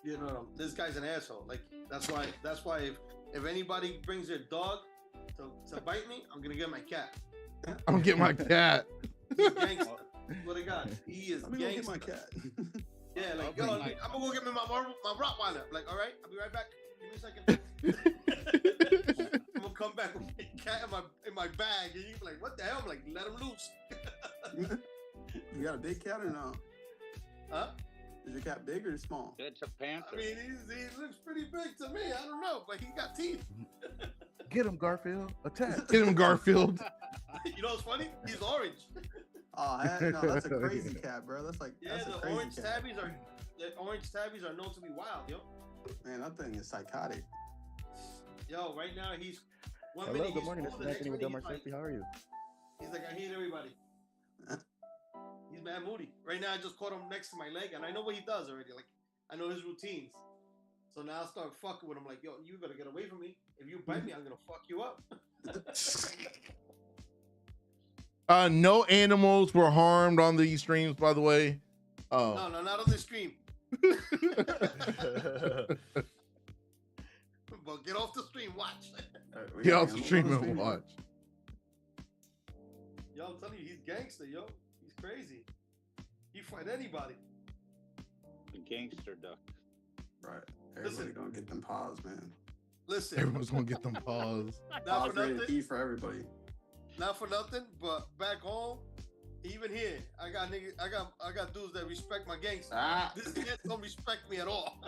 You know, this guy's an asshole. Like that's why if anybody brings their dog to bite me, I'm gonna get my cat. I'm gonna get my cat. He's gangster. What I got? He is Let me go get gangster. my cat. Yeah, like yo, I'm gonna go get me my Rottweiler. Like, all right, I'll be right back. Give me a second. I'm gonna come back with my cat in my bag, and you be like, "What the hell?" I'm like, "Let him loose." You got a big cat or no? Huh? Is your cat big or small? It's a panther. I mean, he looks pretty big to me. I don't know, but he got teeth. Get him, Garfield. Attack. Get him, Garfield. You know what's funny? He's orange. Oh, no, that's a crazy cat, bro. That's like Yeah, that's a the crazy orange cat. tabbies are known to be wild, yo. Man, that thing is psychotic. Yo, right now he's one Hello, minute good he's morning. cool, This the is next Anthony with minute Delmar he's Safety. like, How are you? he's like, I hate everybody. He's mad moody. Right now I just caught him next to my leg, and I know what he does already. Like, I know his routines. So now I'll start fucking with him. Like, yo, you gotta get away from me. If you bite me, I'm gonna fuck you up. No animals were harmed on these streams, by the way. No, not on the stream. But get off the stream, watch. Get off the stream and watch. Yo, I'm telling you, he's gangster, yo. He's crazy. He fight anybody. A gangster duck. Right. Everybody Listen. gonna get them paws, man. Listen, Everyone's gonna get them paws. not Paws for rated nothing. E for everybody. Not for nothing, but back home, even here, I got niggas, I got dudes that respect my gangster. Ah. This cat don't respect me at all.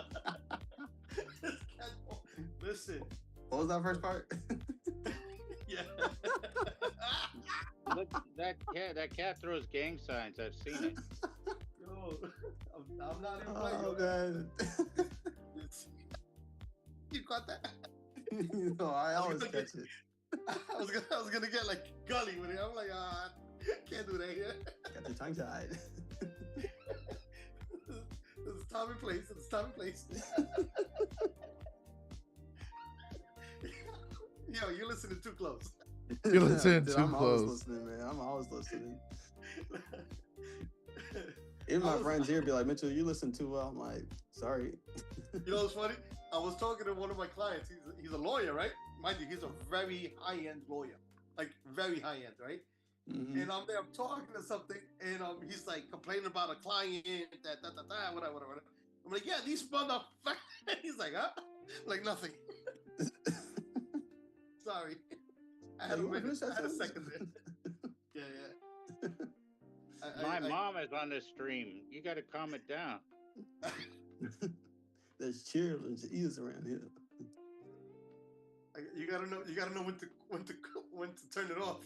This cat don't- Listen, What was that first part? yeah. Look, that cat throws gang signs. I've seen it. Yo, I'm not even playing. Oh, yo. man. You caught that? No, I always catch it. I was gonna get like gully with it. I'm like, can't do that here. Got your tongue tied. It's time and place. It's time and place. Yo, you're listening too close. You listen Dude, too I'm always close. listening, man. I'm always listening. Even my friends here be like, Mitchell, you listen too well. I'm like, sorry. You know what's funny? I was talking to one of my clients. He's a lawyer, right? Mind you, he's a very high-end lawyer. Like, very high-end, right? Mhm. And I'm there, I'm talking to something, and he's like complaining about a client, whatever. I'm like, yeah, these motherfuckers. He's like, huh? Like, nothing. Sorry. I had a You wanna minute. finish that I had a sentence? second there. Yeah. My mom is on the stream. You got to calm it down. There's cheerleaders and ears around here. You gotta know when to turn it off.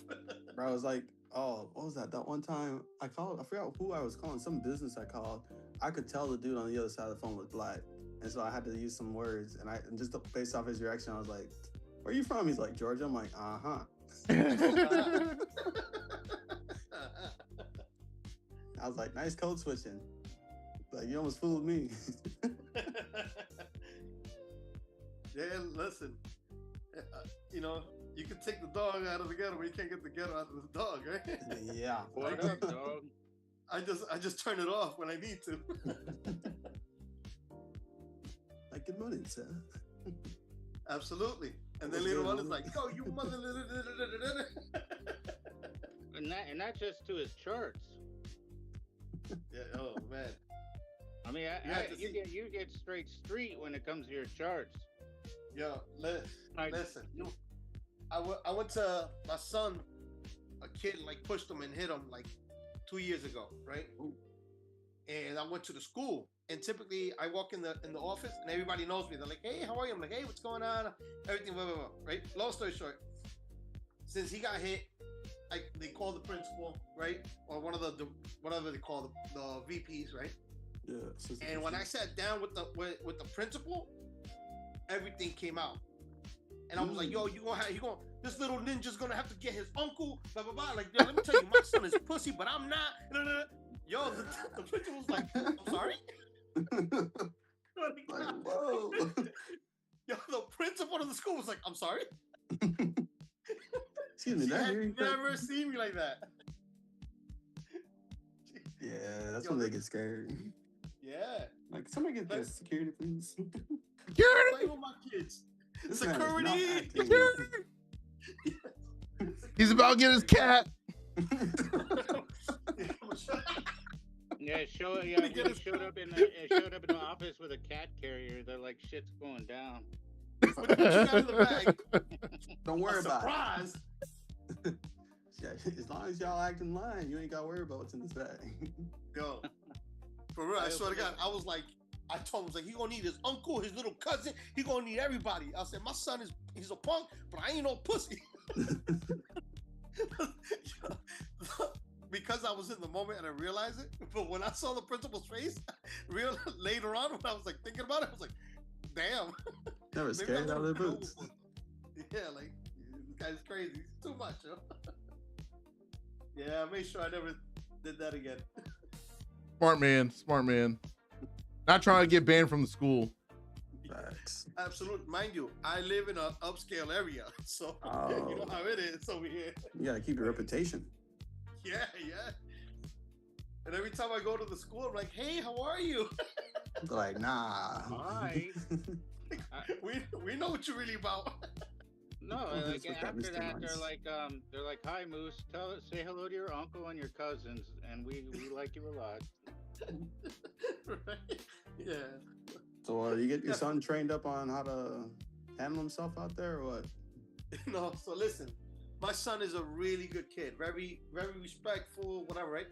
Bro, I was like, oh, what was that? That one time I forgot who I was calling, some business I called. I could tell the dude on the other side of the phone was black. And so I had to use some words. And just based off his reaction, I was like, where are you from? He's like, Georgia. I'm like, uh-huh. I was like, nice code switching. Like, you almost fooled me. Yeah, listen. You know, you can take the dog out of the ghetto, but you can't get the ghetto out of the dog, right? Yeah. What up, dog? I just turn it off when I need to. Like, good morning, sir. Absolutely. And then What's later good, on, it's man? like, yo, you mother. And that's just to his charts. Yeah. Oh man. I mean, You have to see- you get straight street when it comes to your charts. Yo, Like, listen. I went to my son. A kid like pushed him and hit him like 2 years ago, right? Ooh. And I went to the school. And typically, I walk in the office, and everybody knows me. They're like, "Hey, how are you?" I'm like, "Hey, what's going on?" Everything, blah blah blah. Right? Long story short, since he got hit, they called the principal, right, or one of the whatever they call the VPs, right? Yeah. And when I sat down with the principal, everything came out. And I was like, "Yo, this little ninja's gonna have to get his uncle, blah blah blah." Like, yo, let me tell you, my son is pussy, but I'm not. Yo, the principal was like, "I'm sorry." Like, whoa. Yo, the principal of the school was like, "I'm sorry." Excuse me, She did I had hear you? never seen me like that. Yeah, that's Yo, when they get scared. Yeah. Like, somebody get this security, please. Play with my kids. This man is not Security. acting. He's about to get his cat. Yeah, Let me when get he his- showed up in the office with a cat carrier. They're like, shit's going down. What you got in the bag? Don't worry A about surprise. it. Yeah, as long as y'all act in line, you ain't got to worry about what's in this bag. Yo, for real, I swear to God, I was like, I told him, I was like, he gonna need his uncle, his little cousin, he gonna need everybody. I said, my son he's a punk, but I ain't no pussy. Because I was in the moment and I realized it, but when I saw the principal's face, later on when I was like thinking about it, I was like, damn. Never Maybe scared I out of their would've boots. been over. Yeah, like this guy's crazy. He's too much, yo. Yeah, I made sure I never did that again. Smart man. Not trying to get banned from the school. Facts. Absolutely. Mind you, I live in an upscale area, so you know Oh. how it is over here. You got to keep your reputation. Yeah. And every time I go to the school, I'm like, "Hey, how are you?" They're like, nah. Hi. we know what you're really about. No, That's like what that after Mr. that, Nice. they're like, "Hi, Moose. Say hello to your uncle and your cousins, and we like you a lot." Right? Yeah. So you get your son trained up on how to handle himself out there, or what? No, so listen, my son is a really good kid, very, very respectful, whatever, right?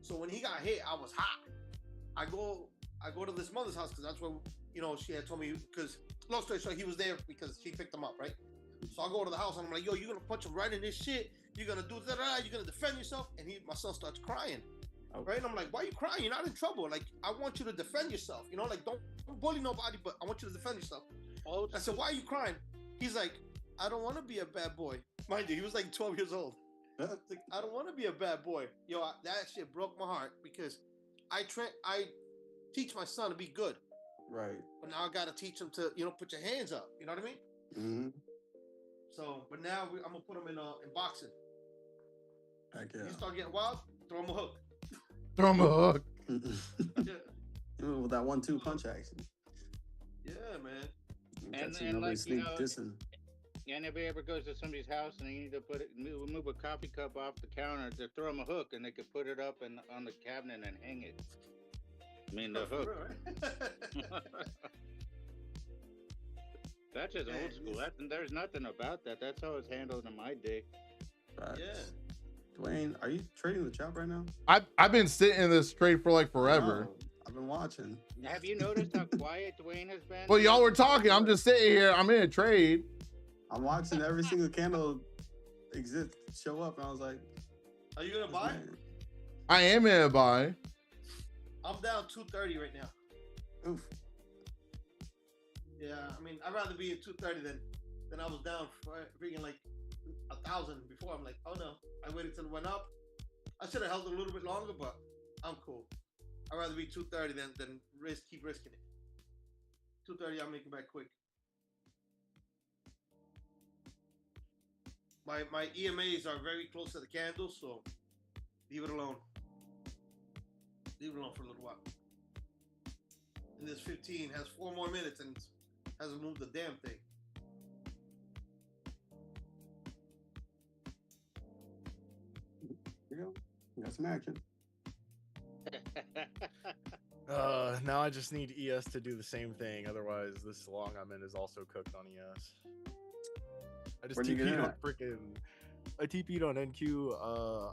So when he got hit, I was hot. I go to this mother's house because that's where, she had told me, because long story short, he was there because she picked him up, right? So I go to the house and I'm like, yo, you're gonna punch him right in his shit. You're gonna do that. You're gonna defend yourself. And my son starts crying, right? And I'm like, why are you crying? You're not in trouble. Like, I want you to defend yourself. Like, don't bully nobody, but I want you to defend yourself. I said, why are you crying? He's like, I don't want to be a bad boy. Mind you, he was like 12 years old. Like, I don't want to be a bad boy. That shit broke my heart because I teach my son to be good. Right. But now I got to teach him to, put your hands up. You know what I mean? Mm-hmm. So, but now I'm going to put him in boxing. Heck yeah. You start getting wild, throw him a hook. Throw him a hook. Yeah. With that 1-2 punch action. Yeah, man. And like, and if he ever goes to somebody's house and they need to move a coffee cup off the counter, to throw him a hook and they could put it up on the cabinet and hang it. I mean, the hook. That's just old school. There's nothing about that. That's how it's handled in my day. Facts. Yeah. Dwayne, are you trading the chop right now? I've been sitting in this trade for like forever. No, I've been watching. Have you noticed how quiet Dwayne has been? Well, y'all were talking. I'm just sitting here. I'm in a trade. I'm watching every single candle show up, and I was like, are you gonna buy? I am in a buy. I'm down 230 right now. Oof. Yeah, I mean, I'd rather be at 230 than I was down for freaking like 1,000 before. I'm like, oh no, I waited till it went up. I should have held it a little bit longer, but I'm cool. I'd rather be 230 than keep risking it. 230, I'll make it back quick. My EMAs are very close to the candles, so leave it alone. Leave it alone for a little while. And this 15 has 4 more minutes and hasn't moved a damn thing. Here you go. You got some action. Now I just need ES to do the same thing. Otherwise, this long I'm in is also cooked on ES. I just TP'd on freaking. I TP'd on NQ.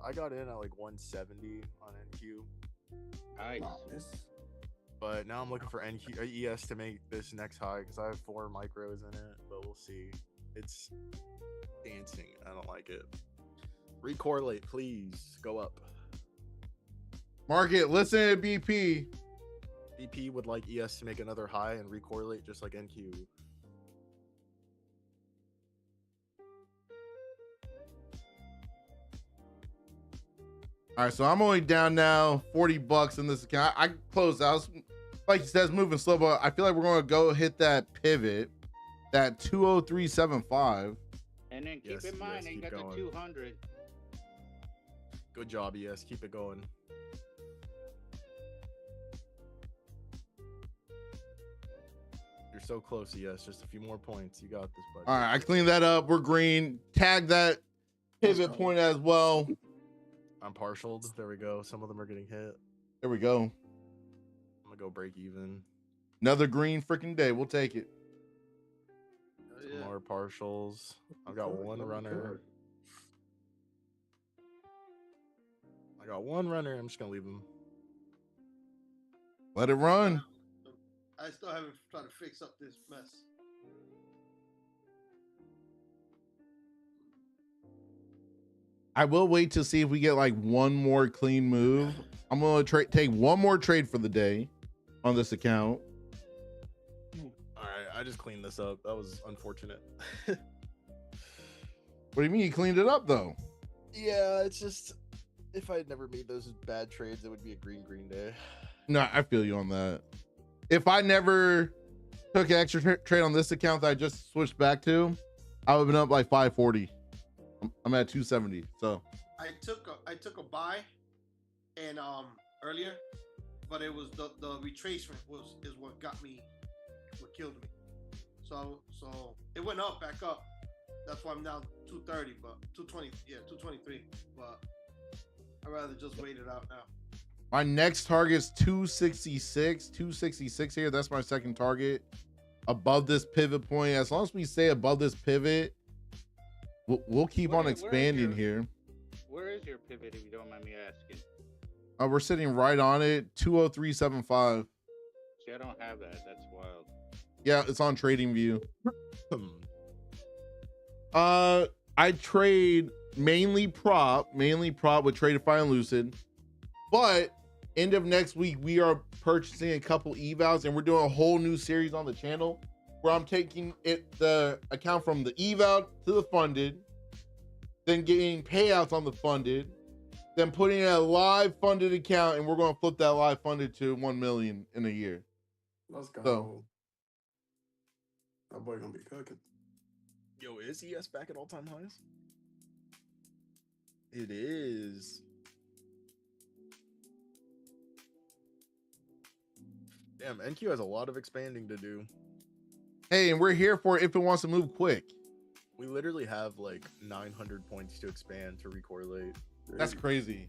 I got in at like 170 on NQ. Nice. But now I'm looking for ES to make this next high because I have 4 micros in it. But we'll see. It's dancing. I don't like it. Recorrelate, please. Go up. Market, listen to BP. BP would like ES to make another high and recorrelate just like NQ. All right, so I'm only down now $40 in this account. I closed out. Like he says, moving slow, but I feel like we're going to go hit that pivot, that 203.75. And then keep in mind, you got the 200. Good job, ES. Keep it going. You're so close, ES. Just a few more points. You got this, buddy. All right, I cleaned that up. We're green. Tag that pivot point as well. I'm partialed. There we go. Some of them are getting hit. There we go. I'm gonna go break even. Another green freaking day. We'll take it. Some more partials. I've got one runner. I got one runner. I'm just gonna leave him. Let it run. I still haven't tried to fix up this mess. I will wait to see if we get like one more clean move. I'm going to take one more trade for the day on this account. All right, I just cleaned this up. That was unfortunate. What do you mean you cleaned it up though? Yeah, it's just if I had never made those bad trades, it would be a green day. No, I feel you on that. If I never took an extra trade on this account that I just switched back to, I would have been up like 540. I'm at 270. So I took a buy and earlier, but it was the retracement is what killed me. So it went up, back up. That's why I'm down 230, but 220, 223. But I'd rather just wait it out now. My next target is 266 here. That's my second target. Above this pivot point. As long as we stay above this pivot, we'll keep on expanding here. Where is your pivot, if you don't mind me asking? We're sitting right on it, 203.75. See, I don't have that. That's wild. Yeah, it's on Trading View. I trade mainly prop with Tradeify and Lucid, but end of next week we are purchasing a couple evals, and we're doing a whole new series on the channel where I'm taking the account from the eval to the funded, then getting payouts on the funded, then putting in a live funded account, and we're going to flip that live funded to 1 million in a year. Let's go. So, that boy gonna be cooking. Yo, is ES back at all-time highs? It is. Damn, NQ has a lot of expanding to do. hey, and we're here for it if it wants to move quick. We literally have like 900 points to expand to recorrelate. That's crazy.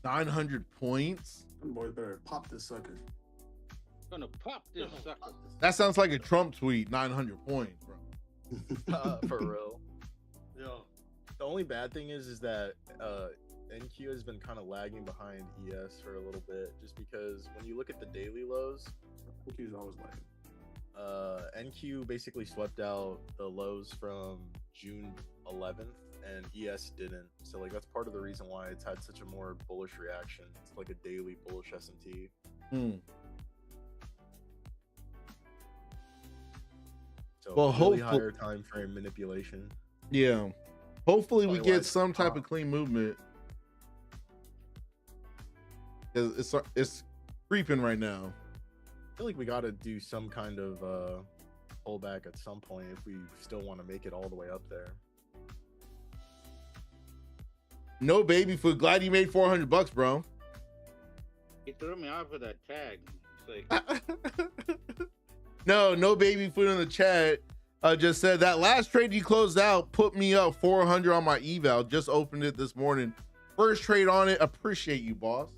900 points? Them boys better pop this sucker. Gonna pop this sucker. That sounds like a Trump tweet, 900 points, bro. For real. Yo, The only bad thing is that NQ has been kind of lagging behind ES for a little bit, just because when you look at the daily lows, NQ's always like NQ basically swept out the lows from June 11th, and ES didn't. So like that's part of the reason why it's had such a more bullish reaction. It's like a daily bullish S&T. So Well, really hopefully higher time frame manipulation. Yeah. Hopefully we Probably get why some type of pop. clean movement. 'Cause it's creeping right now. I feel like we got to do some kind of pullback at some point if we still want to make it all the way up there. No baby food. Glad you made $400, bro. He threw me off with that tag. It's like, No baby food in the chat. Just said that last trade you closed out put me up 400 on my eval. Just opened it this morning. First trade on it. Appreciate you, boss.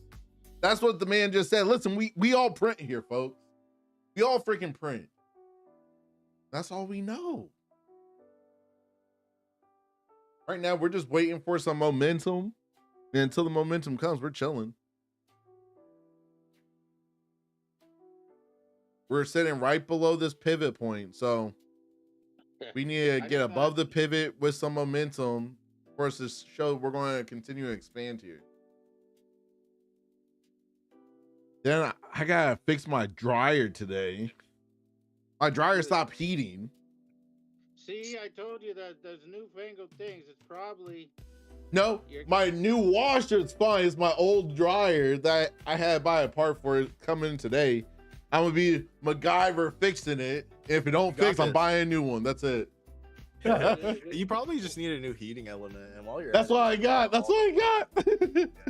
That's what the man just said. Listen, we all print here, folks. We all freaking print. That's all we know. Right now, we're just waiting for some momentum. And until the momentum comes, we're chilling. We're sitting right below this pivot point. So we need to get above the pivot with some momentum for us to show we're going to continue to expand here. Then I got to fix my dryer today. My dryer stopped heating. see, I told you that those newfangled things. It's probably No, my new washer is fine. It's my old dryer that I had to buy a part for it coming in today. I'm gonna be MacGyver fixing it. If it don't fix, I'm buying a new one. That's it. You probably just need a new heating element, and while you're That's what I got. That's what I got.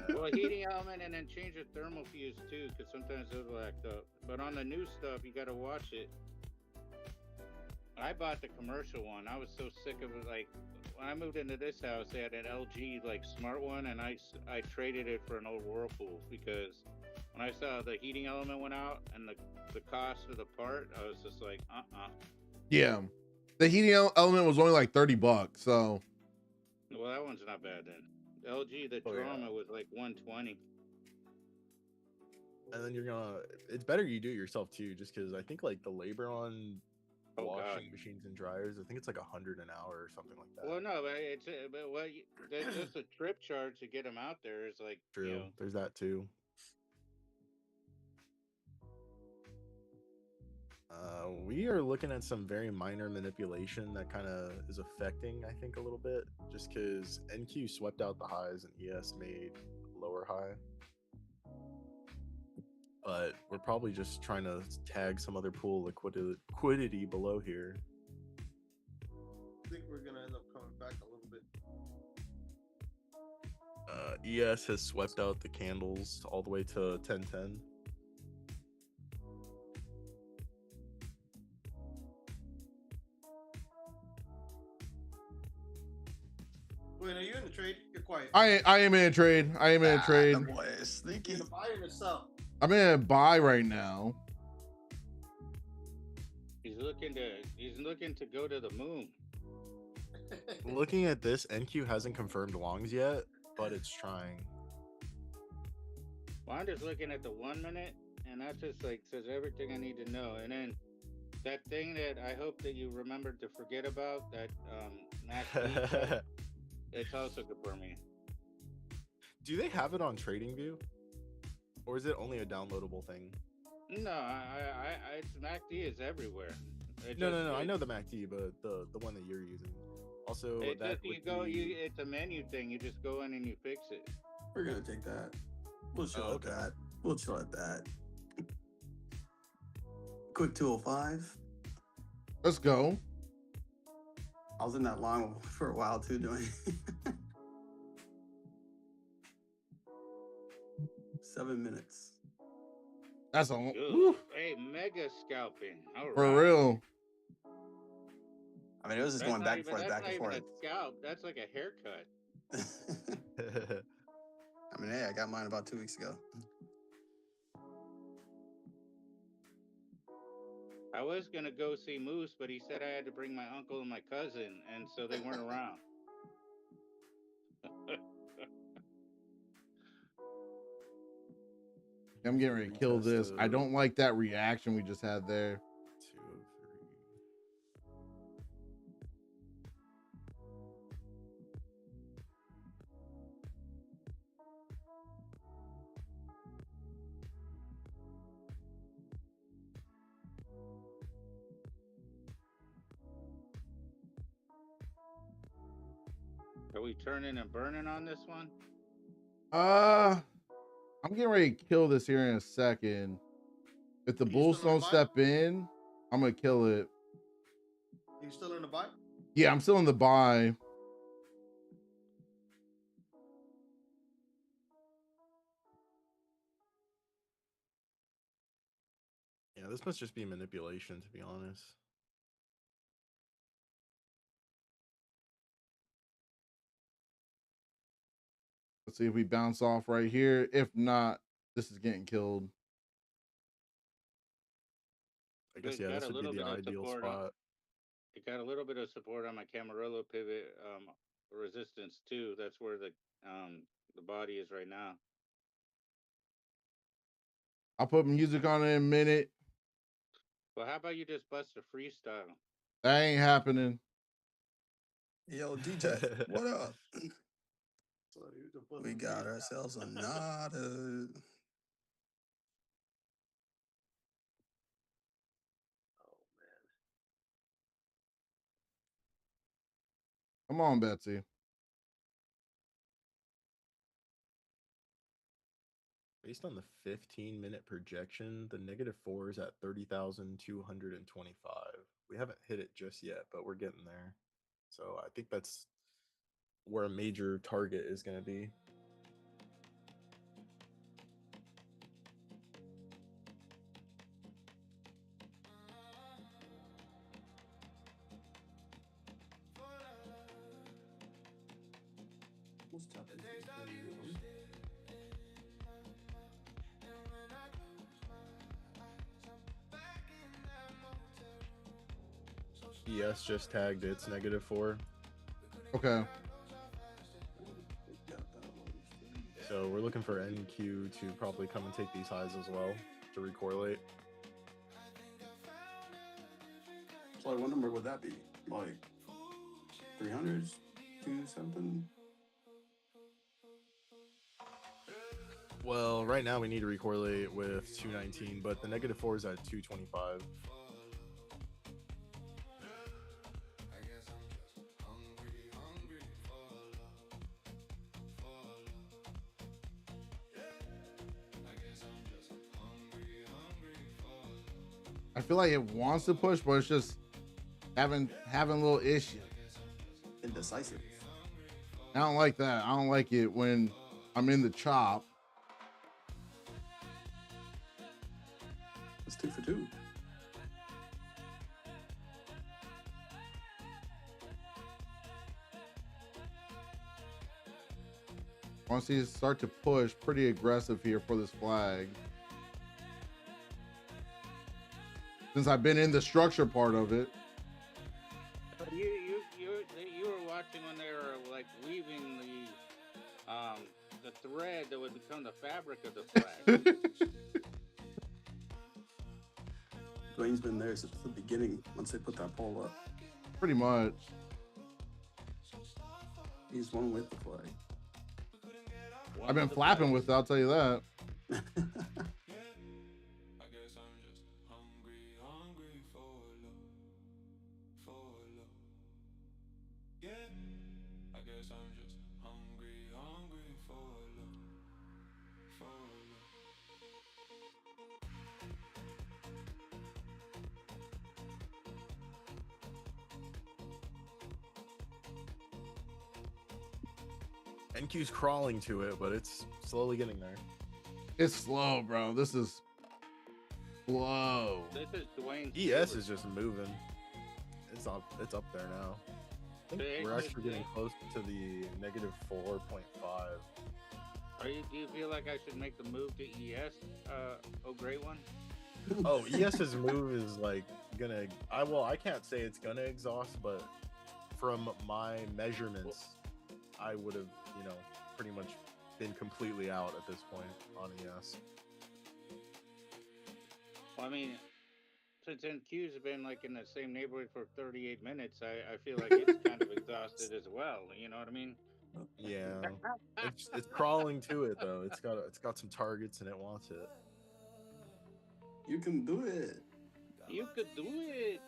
well, heating element, and then change the thermal fuse too, because sometimes they'll act up. But on the new stuff, you got to watch it. I bought the commercial one. I was so sick of it. Like when I moved into this house, they had an LG like smart one, and I traded it for an old Whirlpool because when I saw the heating element went out and the cost of the part, I was just like, Yeah, the heating element was only like $30. So, well, that one's not bad then. The LG, the Drama was like 120. And then you're gonna. It's better you do it yourself too, just because I think like the labor on washing machines and dryers, I think it's like $100 an hour or something like that. Well, no, but it's just a trip charge to get them out there is like True. You know, There's that too. We are looking at some very minor manipulation that kind of is affecting, I think, a little bit, just because NQ swept out the highs and ES made lower high. But we're probably just trying to tag some other pool liquidity below here. I think we're gonna end up coming back a little bit. ES has swept out the candles all the way to 1010. Wait, are you in the trade? You're quiet. all I am in a trade. I am in a trade. The boy is sneaky. Either buy or sell. I'm in a buy right now. He's looking to go to the moon. Looking at this, NQ hasn't confirmed longs yet, but it's trying. Well, I'm just looking at the 1 minute, and that just like says everything I need to know. And then that thing that I hope that you remembered to forget about, that Max it's also good for me. Do they have it on TradingView, or is it only a downloadable thing? No, it's MACD is everywhere. No. I know the MACD, but the one that you're using. Also, that it's a menu thing. You just go in and you fix it. We're gonna take that. We'll chill at that. We'll chill at that. Quick 205. Let's go. I was in that long for a while too, doing 7 minutes. That's a Hey, mega scalping. All for right. real. I mean, it was just going back and forth, back and forth. That's not even a scalp. That's like a haircut. I mean, hey, I got mine about 2 weeks ago. I was gonna go see Moose, but he said I had to bring my uncle and my cousin, and so they weren't around. I'm getting ready to kill this. I don't like that reaction we just had there. 2 of 3. Are we turning and burning on this one? I'm getting ready to kill this here in a second. If the bulls don't step in, I'm gonna kill it. Are you still in the buy? Yeah, I'm still in the buy. Yeah, this must just be manipulation, to be honest. Let's see if we bounce off right here. If not, this is getting killed. I guess, yeah, this would be the ideal spot. It got a little bit of support on my Camarillo pivot resistance too. That's where the body is right now. I'll put music on in a minute. Well, how about you just bust a freestyle? That ain't happening. Yo, DJ, what up? We got ourselves a nada. Come on, Betsy. Based on the 15-minute projection, the -4 is at 30,225. We haven't hit it just yet, but we're getting there. So I think that's where a major target is going to be. ES just tagged its -4. Okay. So we're looking for NQ to probably come and take these highs as well to recorrelate. So like, what number would that be? Like 300s, 2 something? Well, right now we need to recorrelate with 219, but the -4 is at 225. I feel like it wants to push, but it's just having a little issue. Indecisive. I don't like that. I don't like it when I'm in the chop. It's 2 for 2. Once he start to push pretty aggressive here for this flag. Since I've been in the structure part of it. You were watching when they were like weaving the thread that would become the fabric of the flag. Dwayne's been there since the beginning. Once they put that pole up, Pretty much. he's one with the flag. I've been flapping with it, I'll tell you that. NQ's crawling to it, but it's slowly getting there. It's slow, bro. This is slow. This is Dwayne's ES favorite. is just moving. It's up there now. I think we're actually getting close to the -4.5. Do you feel like I should make the move to ES? Oh, great one. Oh, ES's move is like gonna. I can't say it's gonna exhaust, but from my measurements, I would have, pretty much been completely out at this point on ES. Well, I mean, since NQ's have been like in the same neighborhood for 38 minutes, I feel like it's kind of exhausted as well. You know what I mean? Yeah, it's crawling to it though. It's got some targets and it wants it. You can do it. You could do it.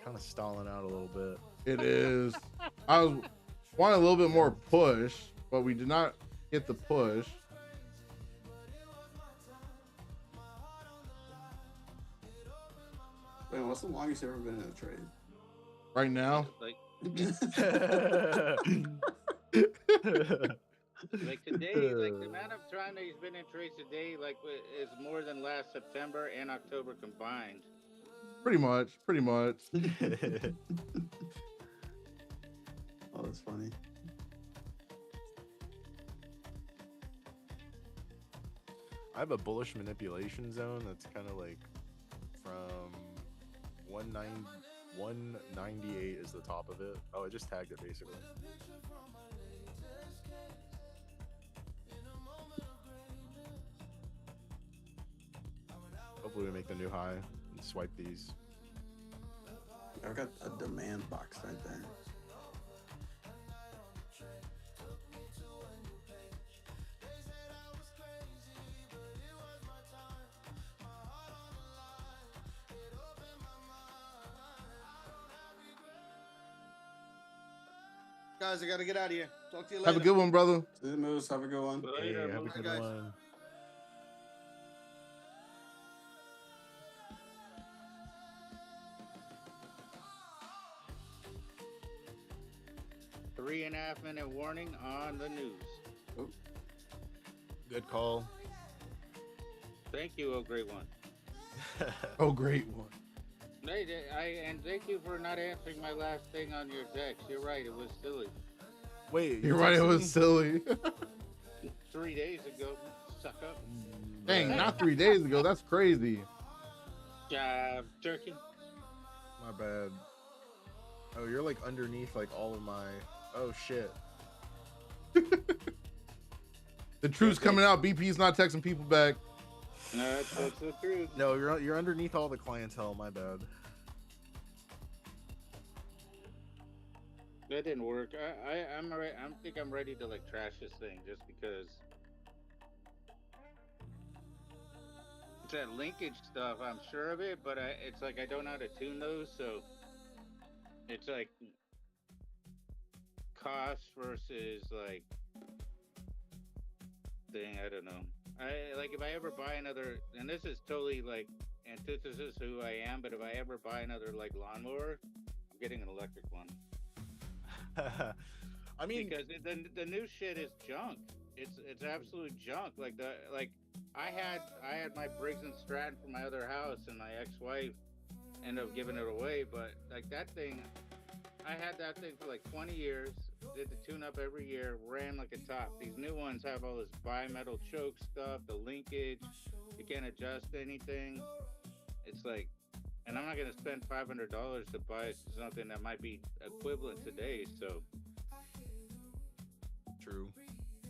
Kind of stalling out a little bit. It is. I wanted a little bit more push, but we did not get the push. Wait, what's the longest you've ever been in a trade? Right now, Like today, like the amount of time that he's been in trades today, like is more than last September and October combined. pretty much. Oh, that's funny. I have a bullish manipulation zone that's kind of like from 198 is the top of it. Oh, I just tagged it basically. Hopefully we make the new high and swipe these. I've got a demand box right there. Guys, I gotta get out of here. Talk to you later. Have a good one, brother. See you, Moose. Have a good one. Hey, Later, have a Moose. good guys. one. Three and a half minute warning on the news. Good call. Thank you, oh great one. Oh, great one. And thank you for not answering my last thing on your text. You're right, it was silly. Wait, You're right. It was silly. 3 days ago, suck up. Dang, not 3 days ago. That's crazy. Job, turkey. My bad. Oh, you're like underneath like all of my. Oh shit. The truth's coming out. BP's not texting people back. No, that's the truth. No, you're underneath all the clientele. My bad. That didn't work. I think I'm ready to like trash this thing just because it's that linkage stuff. I'm sure of it, but it's like I don't know how to tune those, so it's like cost versus like thing. I don't know. I like if I ever buy another, and this is totally like antithesis to who I am, but if I ever buy another like lawnmower, I'm getting an electric one. I mean, Because the new shit is junk. it's absolute junk. I had my Briggs and Stratton from my other house, and my ex-wife ended up giving it away. But like that thing, I had that thing for like 20 years. Did the tune-up every year, ran like a top. These new ones have all this bimetal choke stuff, the linkage. You can't adjust anything. It's like, and I'm not gonna spend $500 to buy something that might be equivalent today. So True.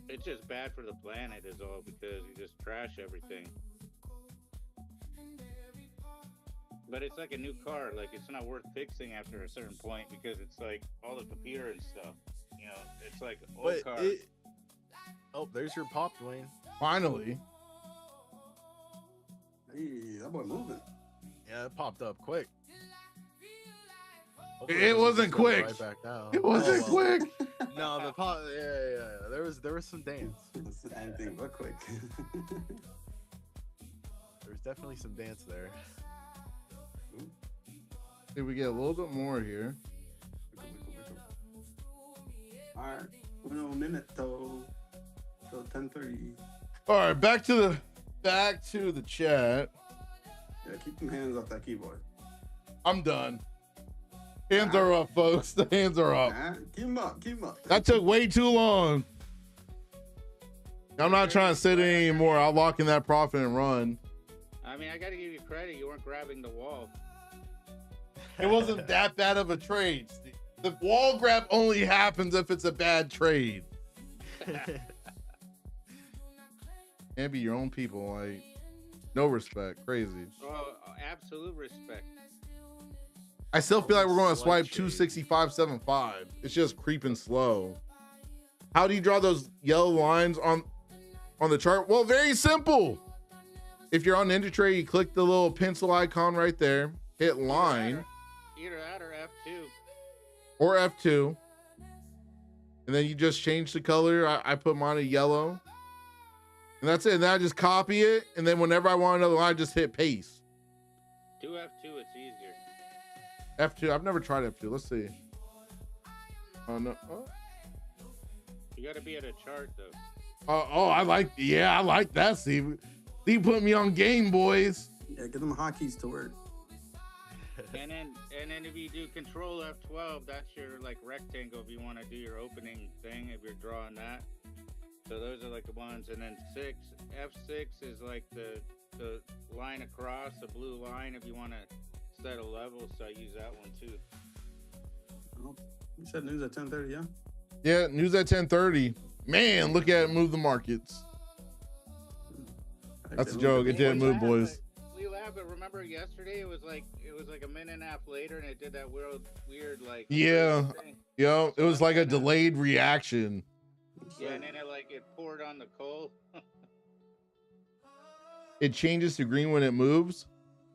it's just bad for the planet, is all, because you just trash everything. But it's like a new car. Like, it's not worth fixing after a certain point because it's like all the computer and stuff. You know, it's like old But cars. oh, there's your pop, Dwayne. Finally. Hey, that boy moving. Yeah, it popped up quick. It wasn't quick. Right back down. It wasn't Oh, well. quick. No, the pop. Yeah. There was some dance. It's anything but quick. There's definitely some dance there. Here we get a little bit more here. All right, uno minuto till 10:30. All right, back to the chat. Yeah, keep them hands off that keyboard. I'm done. Hands are up, folks. The hands are up. Keep them up. Keep them up. That took way too long. I'm not trying to sit in anymore. I'll lock in that profit and run. I mean, I got to give you credit. You weren't grabbing the wall. It wasn't that bad of a trade, Steve. The wall grab only happens if it's a bad trade. Can't be your own people. Like, no respect. Crazy. Oh, absolute respect. I still feel like we're going to swipe 265.75. It's just creeping slow. How do you draw those yellow lines on the chart? Well, very simple. If you're on NinjaTrade, you click the little pencil icon right there, hit line. Either that or F2. Or F2. And then you just change the color. I put mine a yellow. And that's it. And then I just copy it. And then whenever I want another line, I just hit paste. Do F2, it's easier. F2. I've never tried F2. Let's see. Oh, no. Oh. You got to be at a chart, though. I like that, Steve. Steve put me on game, boys. Yeah, get them hotkeys to work. and then if you do Control F12, that's your like rectangle if you want to do your opening thing, if you're drawing that. So those are like the ones. And then F6 is like the line across, the blue line, if you want to set a level. So I use that one too. Oh, you said news at 10:30, yeah? Yeah, news at 10:30. Man, look at it move the markets. That's a joke. It didn't move, boys. We laugh, but remember yesterday it was like a minute and a half later, and it did that weird like thing. Yeah, it was like a delayed reaction. Yeah, and then it poured on the coal. It changes to green when it moves.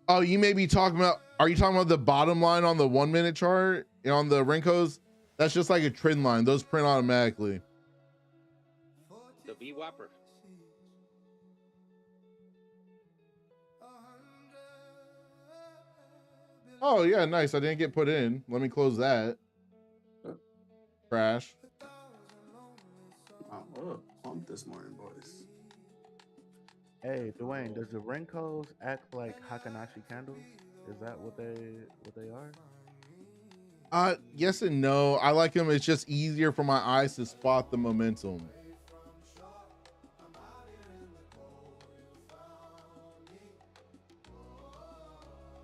Oh, you may be talking about. Are you talking about the bottom line on the 1 minute chart on the Renkos? That's just like a trend line. Those print automatically. The VWAP. Oh yeah, nice. I didn't get put in. Let me close that. Crash. Wow, what a pump this morning, boys. Hey, Duane, does the Renkos act like Hakanashi candles? Is that what they are? Yes and no. I like them. It's just easier for my eyes to spot the momentum.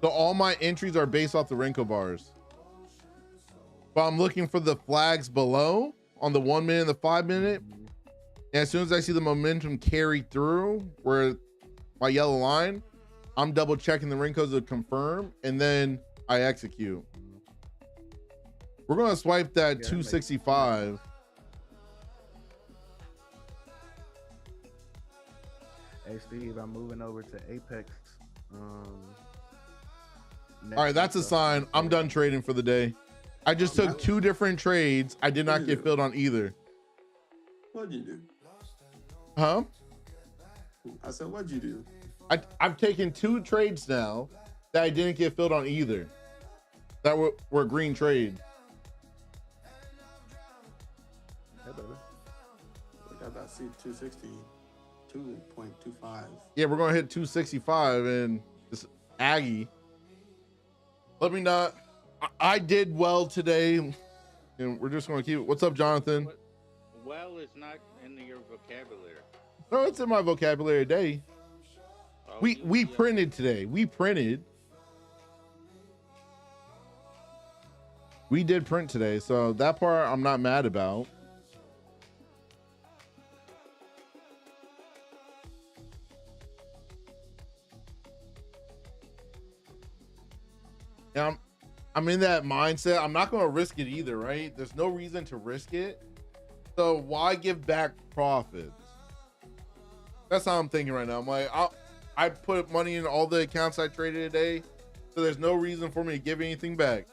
So all my entries are based off the Renko bars. But I'm looking for the flags below on the 1 minute and the 5 minute. And as soon as I see the momentum carry through where my yellow line, I'm double checking the Renkos to confirm, and then I execute. We're going to swipe that 265. Hey, Steve, I'm moving over to Apex. All right, that's a sign. I'm done trading for the day. I just took 2 different trades. I did not get filled on either. What'd you do? Huh? I said, what'd you do? I've taken 2 trades now that I didn't get filled on either. That were green trades. Hey, baby. I got that see 262.25. Yeah, we're gonna hit 265 and this Aggie. Let me not. I did well today, and we're just gonna keep it. What's up, Jonathan? Well is not in your vocabulary. No, it's in my vocabulary today. Oh, We printed today. We printed. We did print today, so that part I'm not mad about. Now, I'm in that mindset. I'm not going to risk it either, right? There's no reason to risk it. So why give back profits? That's how I'm thinking right now. I'm like, I put money in all the accounts I traded today, so there's no reason for me to give anything back.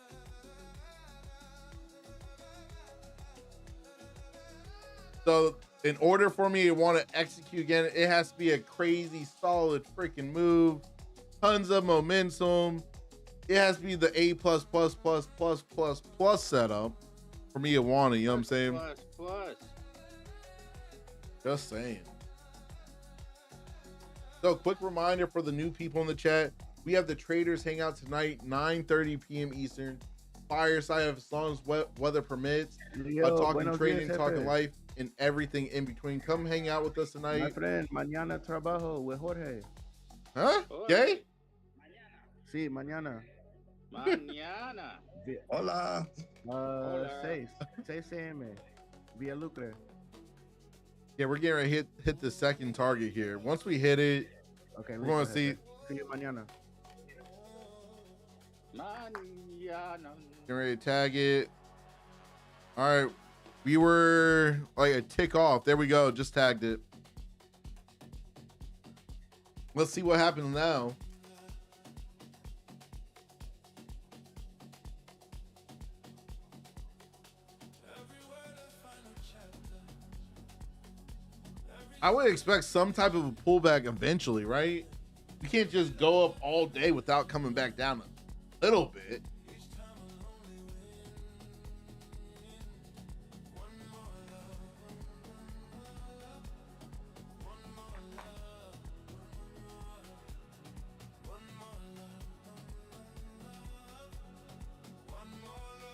So in order for me to want to execute again, it has to be a crazy, solid freaking move. Tons of momentum. It has to be the A++++++ setup for me to want it. You know what I'm saying? Plus. Just saying. So quick reminder for the new people in the chat. We have the Traders Hangout tonight, 9:30 p.m. Eastern. Fireside as long as weather permits. Talking trading, talking life, and everything in between. Come hang out with us tonight. My friend, mañana trabajo with Jorge. Huh? Gay? Sí, mañana. Mañana. Hola. 6 a.m. Via Lucre. Yeah, we're getting ready to hit the second target here. Once we hit it, okay, we're going to see. See you mañana. Mañana. Getting ready to tag it. All right. We were like a tick off. There we go. Just tagged it. Let's see what happens now. I would expect some type of a pullback eventually, right? You can't just go up all day without coming back down a little bit.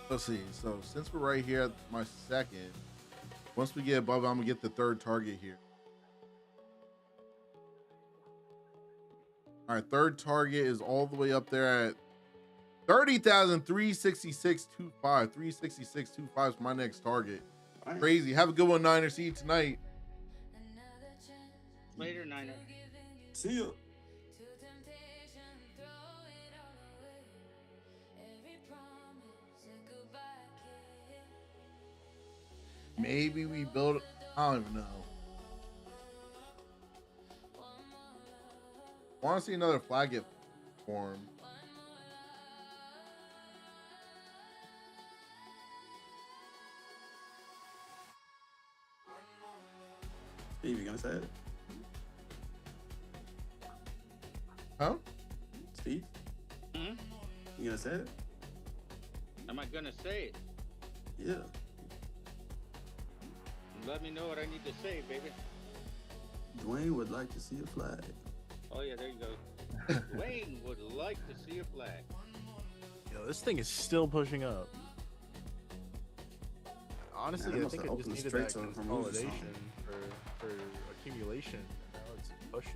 Let's see. So since we're right here at my second, once we get above, I'm gonna get the third target here. All right, third target is all the way up there at 30,366.25. 366.25 is my next target. Nice. Crazy. Have a good one, Niner. See you tonight. Later, Niner. See you. Maybe we build. I don't even know. I want to see another flag get formed. Steve, you gonna say it? Huh? Steve? Hmm? You gonna say it? Am I gonna say it? Yeah. Let me know what I need to say, baby. Duane would like to see a flag. Oh yeah, there you go. Wayne would like to see a flag. Yo, this thing is still pushing up. Honestly, Man, I must think have it just opened the needed that straight zone for moves or consolidation for accumulation. Now it's pushing.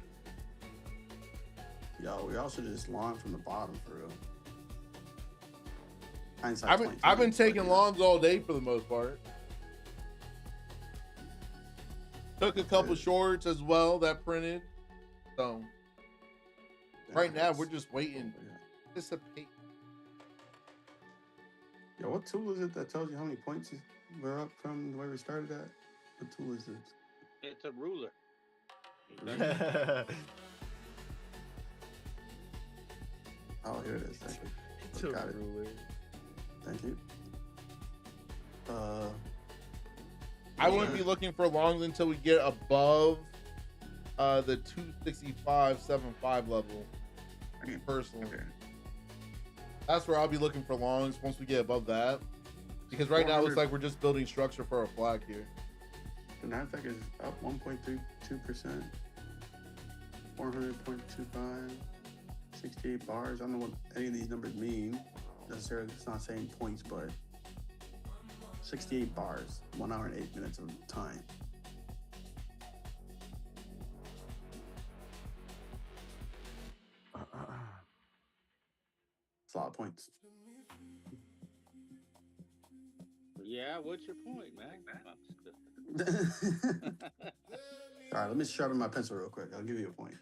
Yo, y'all should just long from the bottom for real. Hindsight I've been 2020, taking but, longs all day for the most part. Took a couple shorts as well that printed. So right now we're just waiting. Anticipate. Yo, what tool is it that tells you how many points we're up from where we started at? What tool is this? It's a ruler. Oh, here it is. Thank you. It's Got a it. ruler. Thank you. I wouldn't be looking for longs until we get above the 265.75 level. Me personally, Okay. that's where I'll be looking for longs once we get above that. Because right now it looks like we're just building structure for a flag here. The Nasdaq is up 1.32%, 400.25, 68 bars. I don't know what any of these numbers mean necessarily. It's not saying points, but 68 bars, 1 hour and 8 minutes of time. It's a lot of points. Yeah, what's your point, man? All right, let me sharpen my pencil real quick. I'll give you a point.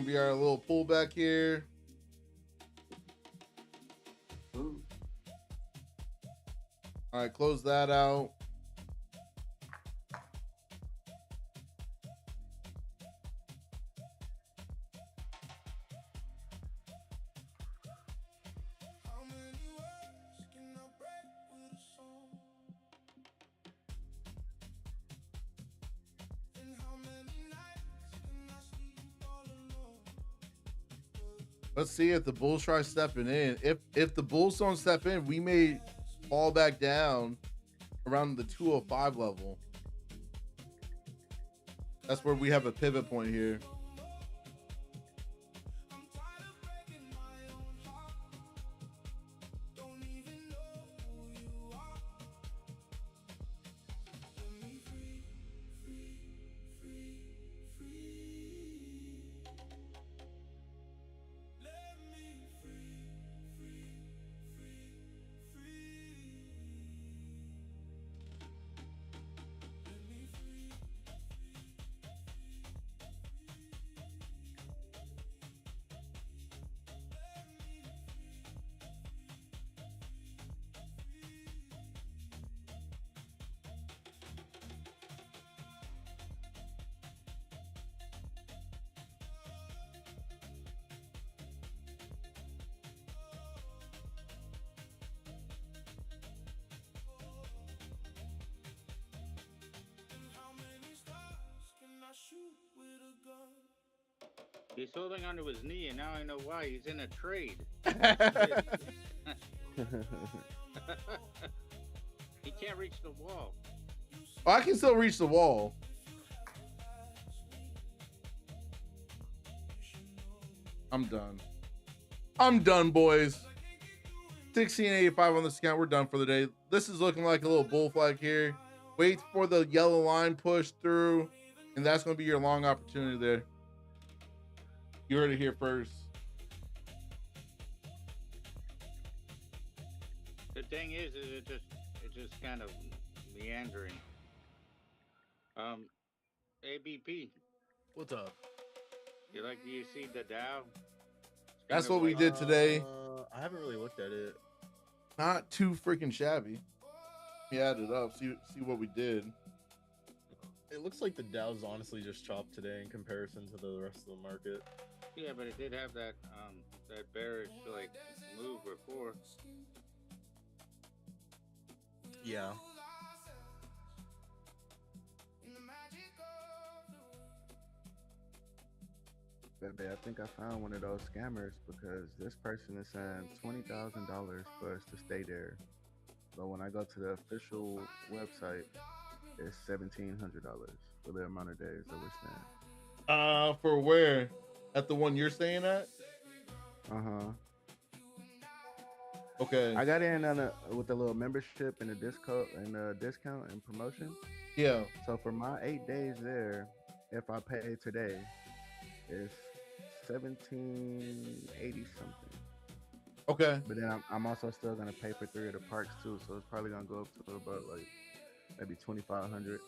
We are a little pullback here. Ooh. All right, close that out. Let's see if the Bulls try stepping in. If the Bulls don't step in, we may fall back down around the 205 level. That's where we have a pivot point here. He's holding onto his knee, and now I know why. He's in a trade. He can't reach the wall. Oh, I can still reach the wall. I'm done. I'm done, boys. 1685 on this count. We're done for the day. This is looking like a little bull flag here. Wait for the yellow line push through, and that's going to be your long opportunity there. You heard it here first. The thing is it just kind of meandering. ABP, What's up? do you see the Dow? That's what we did today. I haven't really looked at it. Not too freaking shabby. We added up. See what we did. It looks like the Dow's honestly just chopped today in comparison to the rest of the market. Yeah, but it did have that bearish move before. Yeah. Baby, I think I found one of those scammers because this person is saying $20,000 for us to stay there. But when I go to the official website, it's $1,700 for the amount of days that we're staying. For where? At the one you're staying at? Uh-huh. Okay. I got in on with a little membership and a discount and promotion. Yeah. So for my 8 days there, if I pay today, it's $1,780 something. Okay. But then I'm also still gonna pay for 3 of the parks too, so it's probably gonna go up to about maybe $2,500.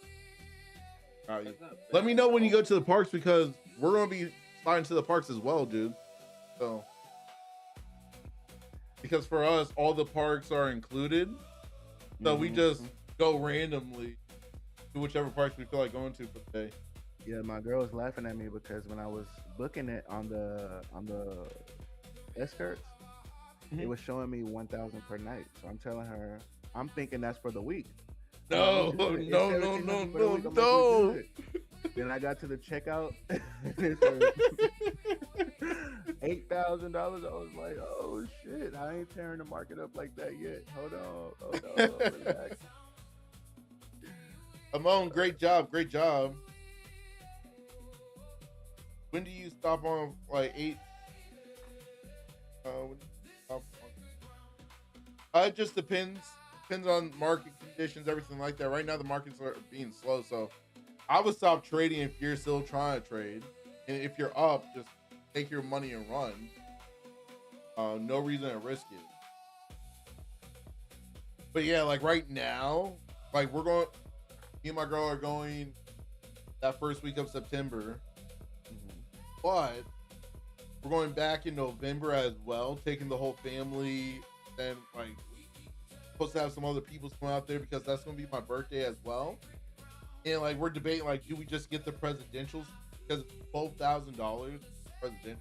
All right. Let me know when you go to the parks because we're gonna be sliding to the parks as well, dude. So because for us, all the parks are included, so we just go randomly to whichever parks we feel like going to for the day. Yeah, my girl was laughing at me because when I was booking it on the escorts, it was showing me 1,000 per night. So I'm telling her, I'm thinking that's for the week. No, I'm good. It's no, no, 1700 no, for the week. no, I'm like, no. we good. Then I got to the checkout. And it said $8,000. I was like, oh shit, I ain't tearing the market up like that yet. Hold on, relax. Amon, great job, great job. When do you stop on like 8? When do you stop on? It just depends. Depends on market conditions, everything like that. Right now, the markets are being slow, so I would stop trading if you're still trying to trade, and if you're up, just take your money and run. No reason to risk it. But yeah, like right now, like we're going. Me and my girl are going that first week of September, but we're going back in November as well, taking the whole family, and like supposed to have some other people come out there because that's going to be my birthday as well. And like we're debating, like, do we just get the presidentials because it's $12,000 presidential,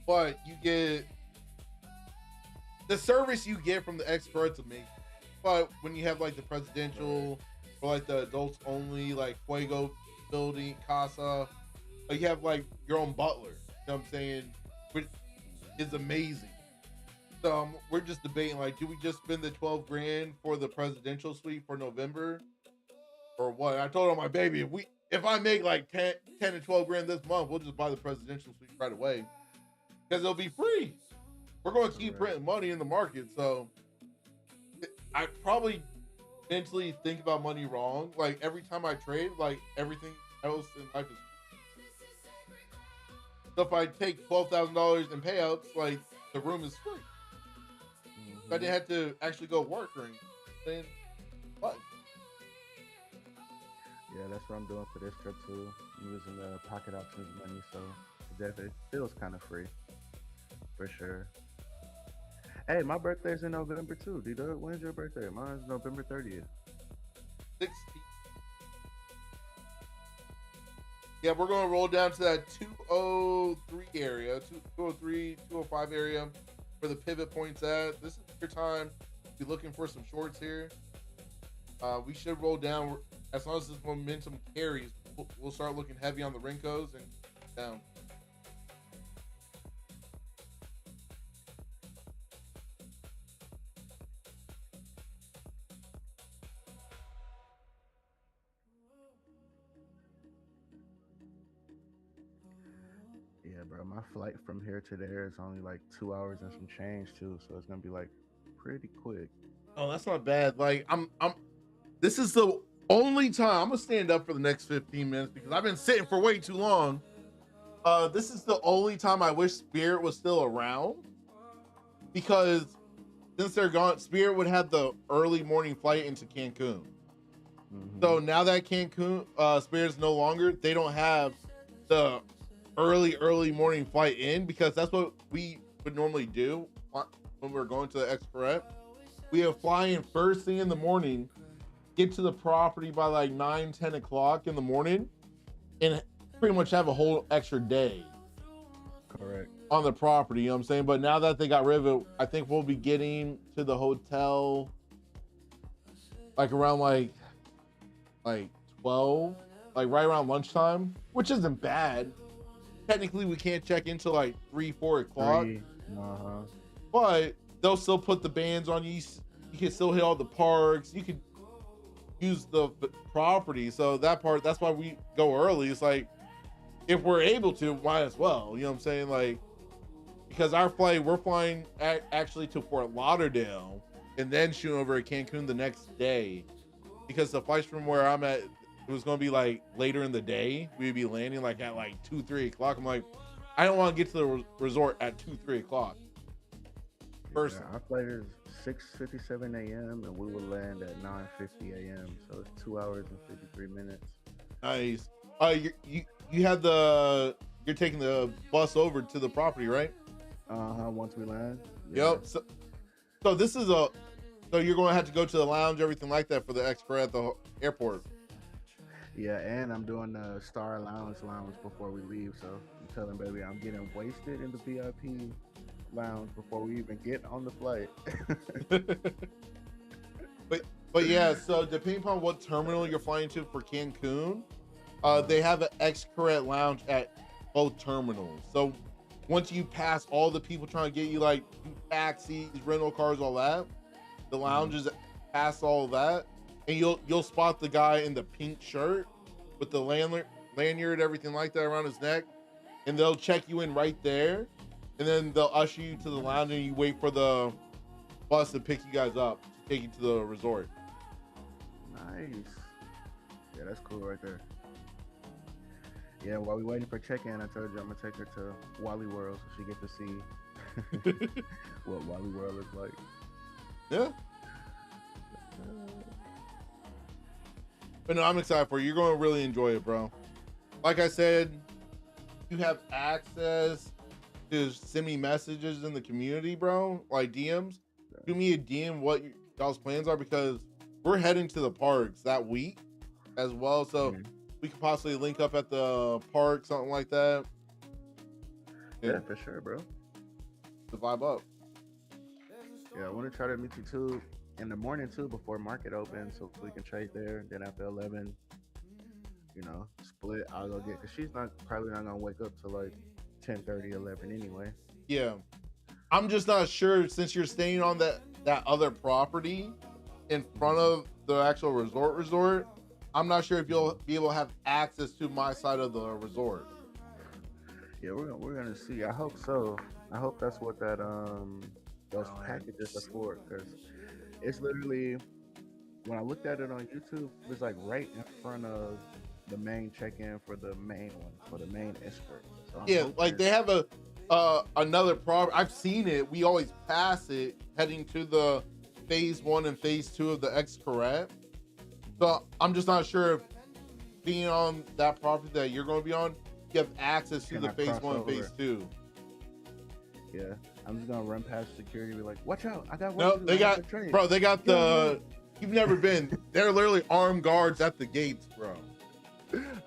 but you get the service you get from the experts amazing. But when you have like the presidential or like the adults only, like Fuego building, Casa, like you have like your own butler, you know what I'm saying? Which is amazing. So we're just debating, like, do we just spend the 12 grand for the presidential suite for November or what? I told her, my baby, if I make like 10 to 12 grand this month, we'll just buy the presidential suite right away because it'll be free. We're going to keep printing money in the market. So I probably mentally think about money wrong. Like every time I trade, like everything else in life is free. So if I take $12,000 in payouts, like the room is free. I didn't have to actually go work or anything. What? Yeah, that's what I'm doing for this trip too. I'm using the pocket options money, so it definitely feels kind of free, for sure. Hey, my birthday's in November too. D-Dub, when's your birthday? Mine's November 30th. 16. Yeah, we're going to roll down to that 203 area, 203, 205 area where the pivot point's at. This is your time to be looking for some shorts here. We should roll down. As long as this momentum carries, we'll start looking heavy on the Rincos and down. Yeah, bro, my flight from here to there is only like 2 hours and some change too, so it's gonna be like pretty quick. Oh, that's not bad. Like this is the only time I'm gonna stand up for the next 15 minutes because I've been sitting for way too long. This is the only time I wish Spirit was still around because since they're gone, Spirit would have the early morning flight into Cancun. So now that Cancun Spirit is no longer, they don't have the early morning flight in because that's what we would normally do when we're going to the Express. We would fly in first thing in the morning, get to the property by like 9-10 o'clock in the morning, and pretty much have a whole extra day. Correct. On the property, you know what I'm saying? But now that they got rid of it, I think we'll be getting to the hotel like around like 12, like right around lunchtime, which isn't bad. Technically, we can't check into like 3-4 o'clock. But they'll still put the bands on you. You can still hit all the parks. You can use the property. So that's why we go early. It's like, if we're able to, might as well. You know what I'm saying? Like, because we're flying actually to Fort Lauderdale and then shooting over at Cancun the next day. Because the flights from where I'm at, it was going to be like later in the day. We'd be landing like at like 2-3 o'clock. I'm like, I don't want to get to the resort at 2-3 o'clock. Yeah, our flight is 6:57 a.m. and we will land at 9:50 a.m. So it's 2 hours and 53 minutes. Nice. You're taking the bus over to the property, right? Once we land. Yeah. Yep. So this is so you're going to have to go to the lounge, everything like that for the Express at the airport. Yeah, and I'm doing the Star Lounge before we leave. So I'm telling baby I'm getting wasted in the VIP lounge before we even get on the flight. But yeah, so depending upon what terminal you're flying to for Cancun, they have an X-Correct lounge at both terminals. So once you pass all the people trying to get you like taxis, rental cars, all that, the lounge is past all that, and you'll spot the guy in the pink shirt with the lanyard, everything like that around his neck, and they'll check you in right there, and then they'll usher you to the lounge, and you wait for the bus to pick you guys up, take you to the resort. Nice. Yeah, that's cool right there. Yeah, while we waiting for check-in, I told you I'm gonna take her to Wally World so she get to see what Wally World looks like. Yeah. But no, I'm excited for you. You're going to really enjoy it, bro. Like I said, you have access to send me messages in the community, bro, like DMs. Give me a DM what y'all's plans are, because we're heading to the parks that week as well. So we could possibly link up at the park, something like that. Yeah, for sure, bro. The vibe up. Yeah, I want to try to meet you too in the morning too before market opens, so we can trade there. Then after 11, you know, split. I'll go get, because she's probably not gonna wake up till like 10:30, 11 anyway. Yeah, I'm just not sure, since you're staying on that other property in front of the actual resort. I'm not sure if you'll be able to have access to my side of the resort. Yeah, we're gonna see. I hope so. I hope that's what that those packages are for, because it's literally, when I looked at it on YouTube, it was like right in front of the main check-in for the main one, for the main escort. So yeah, like they have another property. I've seen it. We always pass it heading to the phase 1 and phase 2 of the X-Correct. So I'm just not sure if being on that property that you're going to be on, you have access to the phase 1 and phase 2. Yeah, I'm just gonna run past security and be like, watch out, I got one. No, they got, bro, they got the, you've never been, they're literally armed guards at the gates, bro.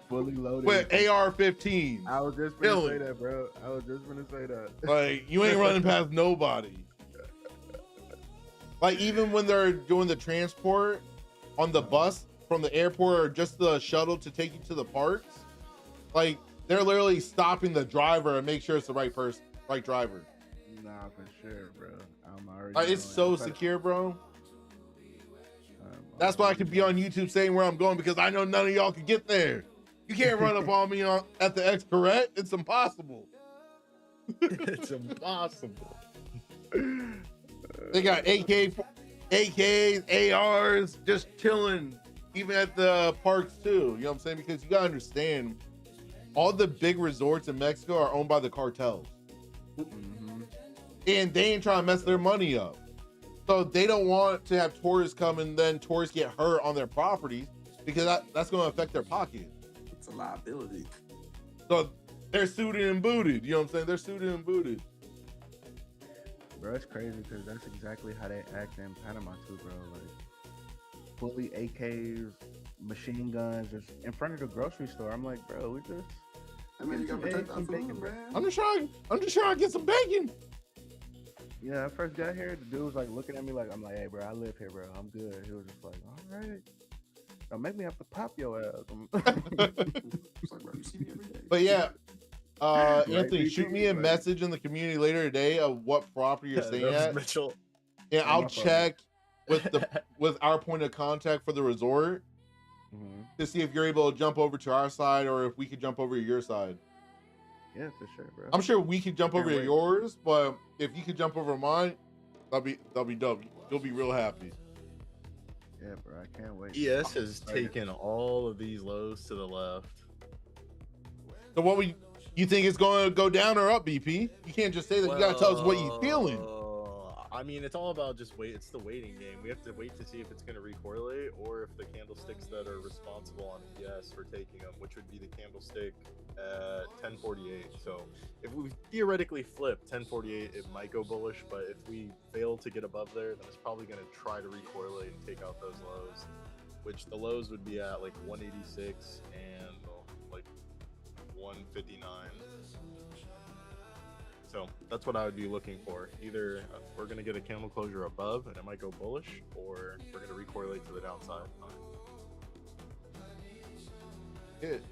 Fully loaded. With AR-15. I was just gonna say that, bro. I was just gonna say that. Like, you ain't running past nobody. Like, even when they're doing the transport on the bus from the airport or just the shuttle to take you to the parks, like, they're literally stopping the driver and make sure it's the right person, right driver. Nah, for sure, bro. I'm already. It's so secure, bro. That's why I could be on YouTube saying where I'm going, because I know none of y'all can get there. You can't run up on me at the X-Correct. It's impossible. It's impossible. They got AKs, ARs, just chilling, even at the parks too. You know what I'm saying? Because you gotta understand, all the big resorts in Mexico are owned by the cartels. And they ain't trying to mess their money up. So they don't want to have tourists come and then tourists get hurt on their properties, because that's going to affect their pocket. It's a liability. So they're suited and booted. You know what I'm saying? They're suited and booted. Bro, it's crazy, because that's exactly how they act in Panama too, bro. Like, fully AKs, machine guns, just in front of the grocery store. I'm like, bro, we just. I mean, you gotta protect that food, man. I'm just trying to get some bacon. Yeah, I first got here, the dude was like looking at me like, I'm like, hey, bro, I live here, bro. I'm good. He was just like, all right. Don't make me have to pop your ass. It's like, bro, you see me every day. But yeah, Anthony, shoot me a message in the community later today of what property you're staying at. Mitchell. And I'll check with our point of contact for the resort to see if you're able to jump over to our side, or if we could jump over to your side. Yeah, for sure, bro. I'm sure we could jump over to yours, but if you could jump over mine, that'll be dope. You'll be real happy. Yeah, bro, I can't wait. ES has taken all of these lows to the left. So what you think it's going to go down or up, BP? You can't just say that. You got to tell us what you're feeling. I mean, it's all about just wait. It's the waiting game. We have to wait to see if it's going to recorrelate, or if the candlesticks that are responsible on ES for taking them, which would be the candlestick at 1048. So if we theoretically flip 1048, it might go bullish, but if we fail to get above there, then it's probably going to try to recorrelate and take out those lows, which the lows would be at like 186 and like 159. So that's what I would be looking for. Either we're gonna get a candle closure above and it might go bullish, or we're gonna recorrelate to the downside. Hit.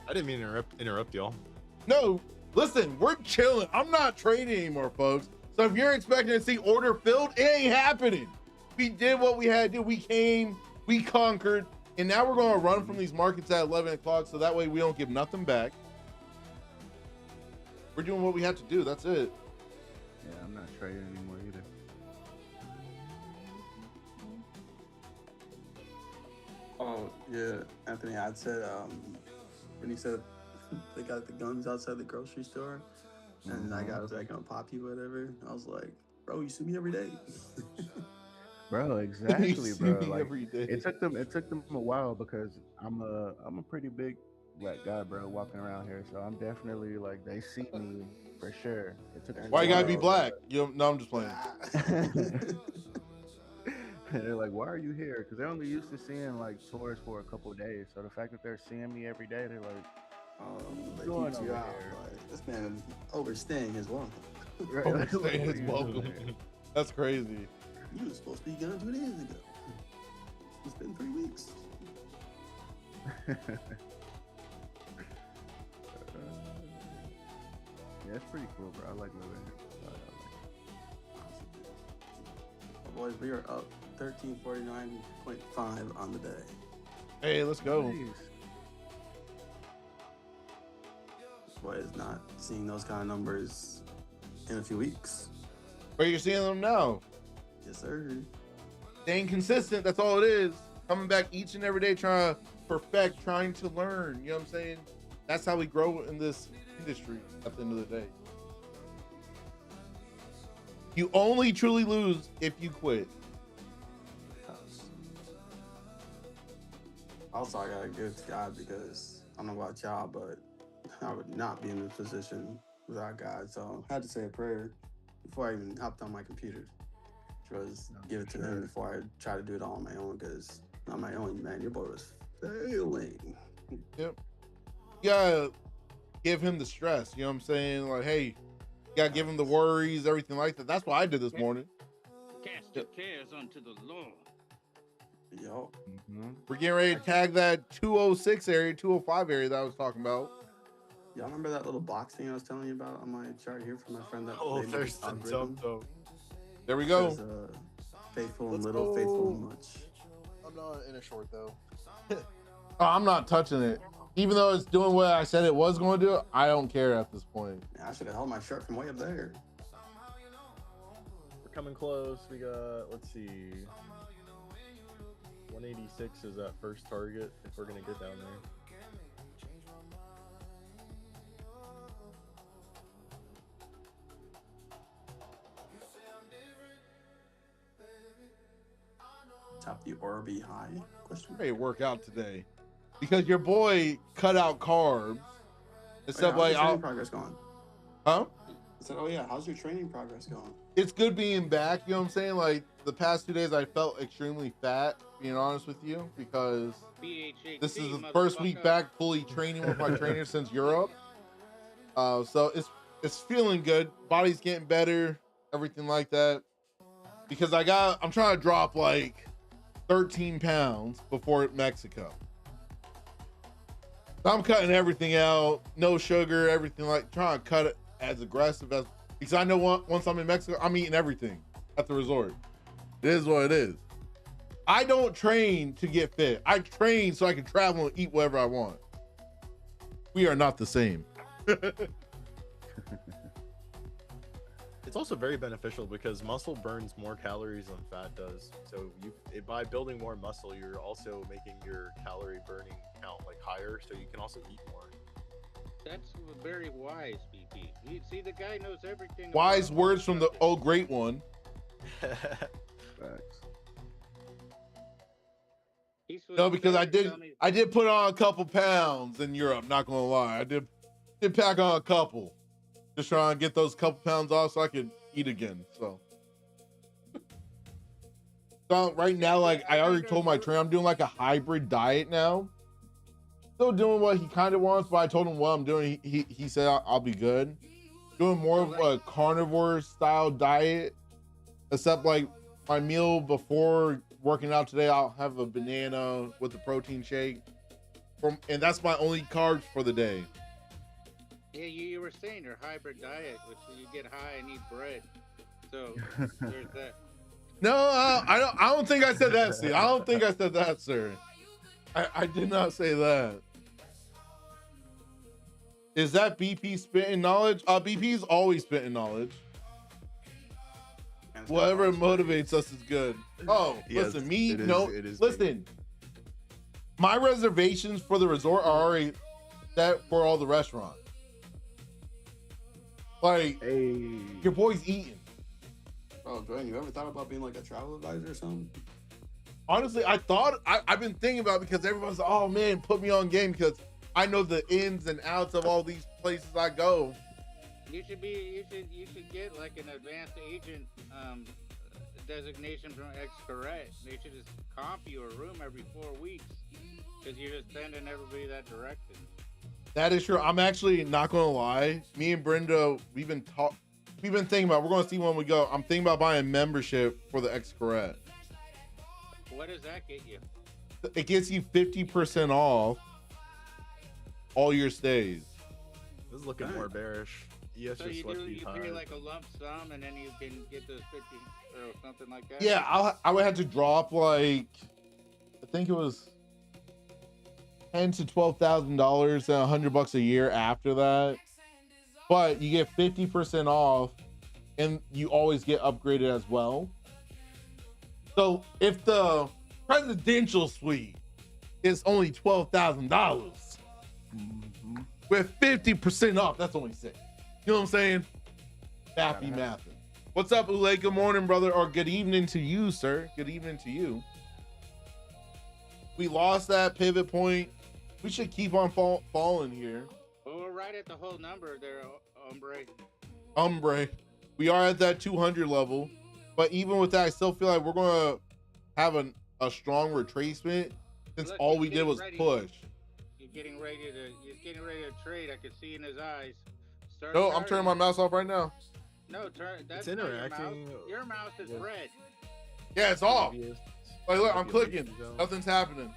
I didn't mean to interrupt y'all. No, listen, we're chilling. I'm not trading anymore, folks. So if you're expecting to see order filled, it ain't happening. We did what we had to do. We came, we conquered, and now we're going to run from these markets at 11 o'clock so that way we don't give nothing back. We're doing what we have to do. That's it. Yeah, I'm not trading anymore either. Oh yeah, Anthony. I said when he said they got the guns outside the grocery store, and that guy was like gonna pop you, whatever. I was like, bro, you see me every day. Bro, exactly, You see bro. me Like, every day. it took them a while because I'm a pretty big black guy, bro, walking around here. So I'm definitely like, they see me for sure. It took them Why you a gotta be while, black? No, I'm just playing. They're like, why are you here? Because they're only used to seeing like tourists for a couple of days. So the fact that they're seeing me every day, they're like, They going keeps you over out. here? Like, this man overstaying his welcome. Right, like, Overstaying what are his you welcome. doing here? That's crazy. You was supposed to be gone 2 days ago. It's been 3 weeks. Yeah, it's pretty cool, bro. I like living here. Boys, we are up 1349.5 on the day. Hey, let's go. Nice. This boy is not seeing those kind of numbers in a few weeks. But you're seeing them now. Yes, sir. Staying consistent, that's all it is. Coming back each and every day, trying to perfect, trying to learn. You know what I'm saying? That's how we grow in this industry at the end of the day. You only truly lose if you quit. Also, I gotta give it to God because I don't know about y'all, but I would not be in this position without God. So I had to say a prayer before I even hopped on my computer. Which was give it to him before I try to do it all on my own, because on my own, man, your boy was failing. Yep. You gotta give him the stress. You know what I'm saying? Like, hey, you gotta give him the worries, everything like that. That's what I did this morning. Cast your cares unto the Lord. Yo, We're getting ready to tag that 206 area, 205 area that I was talking about. y'all remember that little box thing I was telling you about on my chart here from my friend that Oh, made the there's some algorithm? though. There we go. Says, faithful and Let's little, go. faithful and much. I'm not in a short though. Oh, I'm not touching it. Even though it's doing what I said it was going to do, I don't care at this point. Man, I should have held my shirt from way up there. We're coming close. We got, let's see, 186 is that first target if we're gonna get down there. Top the Orby high? Question. Ready to work out today because your boy cut out carbs. It's Oh, yeah, stuff how's like, your training progress going? huh? I said, oh yeah, how's your training progress going? It's good being back. You know what I'm saying? Like the past 2 days, I felt extremely fat. Being honest with you, because this is the first week back fully training with my trainer since Europe. So it's feeling good. Body's getting better, everything like that. Because I'm trying to drop like 13 pounds before Mexico. So I'm cutting everything out, no sugar, everything, like trying to cut it as aggressive as, because I know once I'm in Mexico, I'm eating everything at the resort. It is what it is. I don't train to get fit. I train so I can travel and eat whatever I want. We are not the same. It's also very beneficial because muscle burns more calories than fat does. So by building more muscle, you're also making your calorie burning count like higher, so you can also eat more. That's very wise, BP. You see, the guy knows everything. Wise about words from the subject. oh great one. Facts. He's No, because supposed to tell me- I did put on a couple pounds in Europe, not gonna lie. I did pack on a couple. Just trying to get those couple pounds off so I could eat again. So So right now, like I already told my trainer, I'm doing like a hybrid diet now. Still doing what he kind of wants, but I told him what I'm doing. He said I'll be good. Doing more of a carnivore style diet, except like my meal before working out today, I'll have a banana with a protein shake, and that's my only carbs for the day. Yeah, you were saying your hybrid diet, which you get high and eat bread. So there's that. No, I don't think I said that. See, I don't think I said that, sir. I did not say that. Is that BP spitting knowledge? BP's always spitting knowledge. Whatever motivates us is good. Oh, Yes, listen, me, it is- no, it is listen. My reservations for the resort are already set for all the restaurants. Like, Hey, your boy's eating. Oh, Dwayne, you ever thought about being like a travel advisor or something? Honestly, I've been thinking about it because everyone's like, oh man, put me on game because I know the ins and outs of all these places I go. You should get like an advanced agent designation from X-Correct. They should just comp you a room every 4 weeks because you're just sending everybody that direction. That is true. I'm actually not gonna lie. Me and Brenda, we've been thinking about. We're gonna see when we go. I'm thinking about buying a membership for the X-Correct. What does that get you? It gets you 50% off all your stays. This is looking more bearish. ES So just you left do you you high. pay like a lump sum and then you can get those 50 or something like that? Yeah, I would have to drop like, I think it was $10,000 to $12,000 and $100 a year after that. But you get 50% off, and you always get upgraded as well. So if the presidential suite is only $12,000, with 50% off, that's only $6,000. You know what I'm saying? Happy mathing. What's up, Ule? Good morning, brother, or good evening to you, sir. Good evening to you. We lost that pivot point. We should keep on falling here. Well, we're right at the whole number there, hombre. Umbre. We are at that 200 level, but even with that, I still feel like we're gonna have a strong retracement since Look, all he's we did getting was ready. push. He's getting ready to trade. I can see in his eyes. Start No, I'm charting. turning my mouse off right now. No, that's It's not interacting. Your mouse is with- red. Yeah, it's off. Previous- Like, look, I'm previous clicking. zone. Nothing's happening.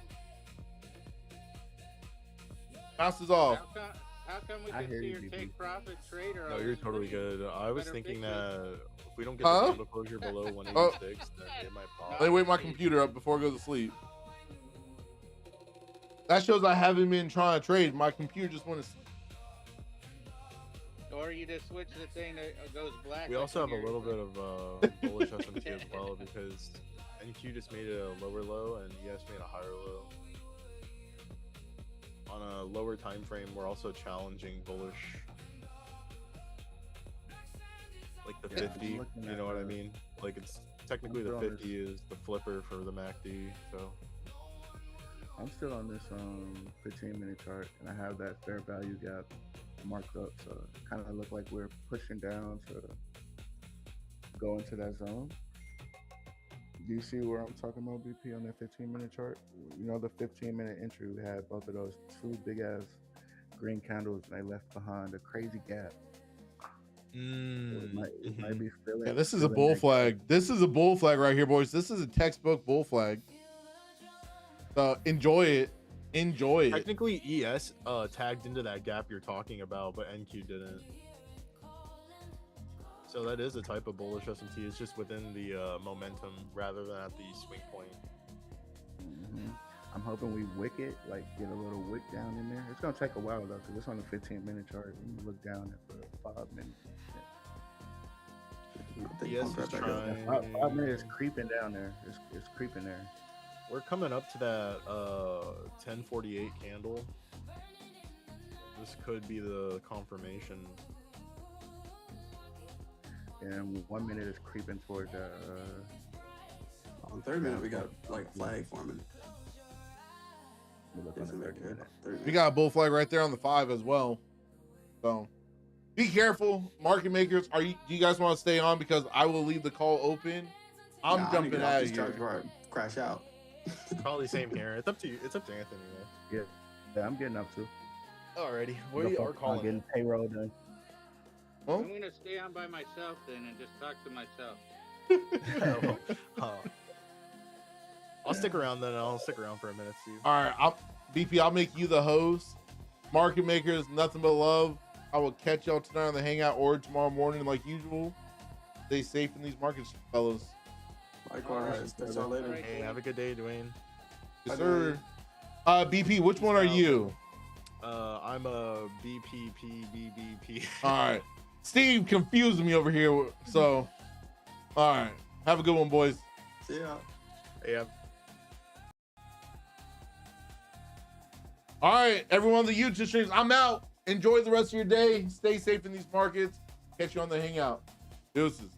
Mouse is off. How come we I can hear see you, your BB. take profit trader? No, you're totally good. I was Better thinking fix it. that if we don't get Huh? the candle closure below 186, then it might pop. Let me wake my computer up before I go to sleep. That shows I haven't been trying to trade. My computer just went to sleep. Or you just switch the thing that goes black. We like also have when a little bit of bullish S&T as well because NQ just made it a lower low and ES made a higher low. On a lower time frame, we're also challenging bullish, like the Yeah, 50. I'm looking You at know what I the- mean? Like it's technically the I'm throwing 50 is the flipper for the MACD. So I'm still on this 15-minute chart, and I have that fair value gap marked up, so it kind of look like we're pushing down to go into that zone. Do you see where I'm talking about, BP, on that 15-minute chart? You know, the 15-minute entry, we had both of those two big-ass green candles, and they left behind a crazy gap. So it might be filling. Yeah, this is a filling bull that gap. flag. This is a bull flag right here, boys. This is a textbook bull flag. So enjoy it. Enjoy it. technically ES tagged into that gap you're talking about, but NQ didn't. So that is a type of bullish S&T. It's just within the momentum rather than at the swing point. Mhm. I'm hoping we wick it, like get a little wick down in there. It's gonna take a while though, because it's on the 15-minute chart. We can look down it for 5 minutes. They Yes, pump right he's back up. trying. 5 minutes creeping down there. It's creeping there. We're coming up to that 1048 candle. This could be the confirmation. And 1 minute is creeping toward the. On third minute, we got like a flag forming. We look on Isn't the that 30 good? minute. Third We minute. got a bull flag right there on the 5 as well. So be careful, market makers. Do you guys want to stay on because I will leave the call open I'm Nah, I jumping get off out this of charge here. before I crash out. Probably same here. It's up to you. It's up to Anthony, man. Yeah, I'm getting up too. Alrighty, Go we are focus on calling getting it. payroll done. Well, I'm gonna stay on by myself then and just talk to myself. I'll stick around then. I'll stick around for a minute, Steve. all right, BP, I'll make you the host. Market makers, nothing but love. I will catch y'all tonight on the Hangout or tomorrow morning like usual. Stay safe in these markets, fellas. Likewise. Catch y'all later. Alright. Hey, have a good day, Duane. Yes, Bye, sir. BP, which one are you? I'm a BPP. All right. Steve confused me over here. So, all right. Have a good one, boys. See ya. Yeah. All right, everyone on the YouTube streams, I'm out. Enjoy the rest of your day. Stay safe in these markets. Catch you on the Hangout. Deuces.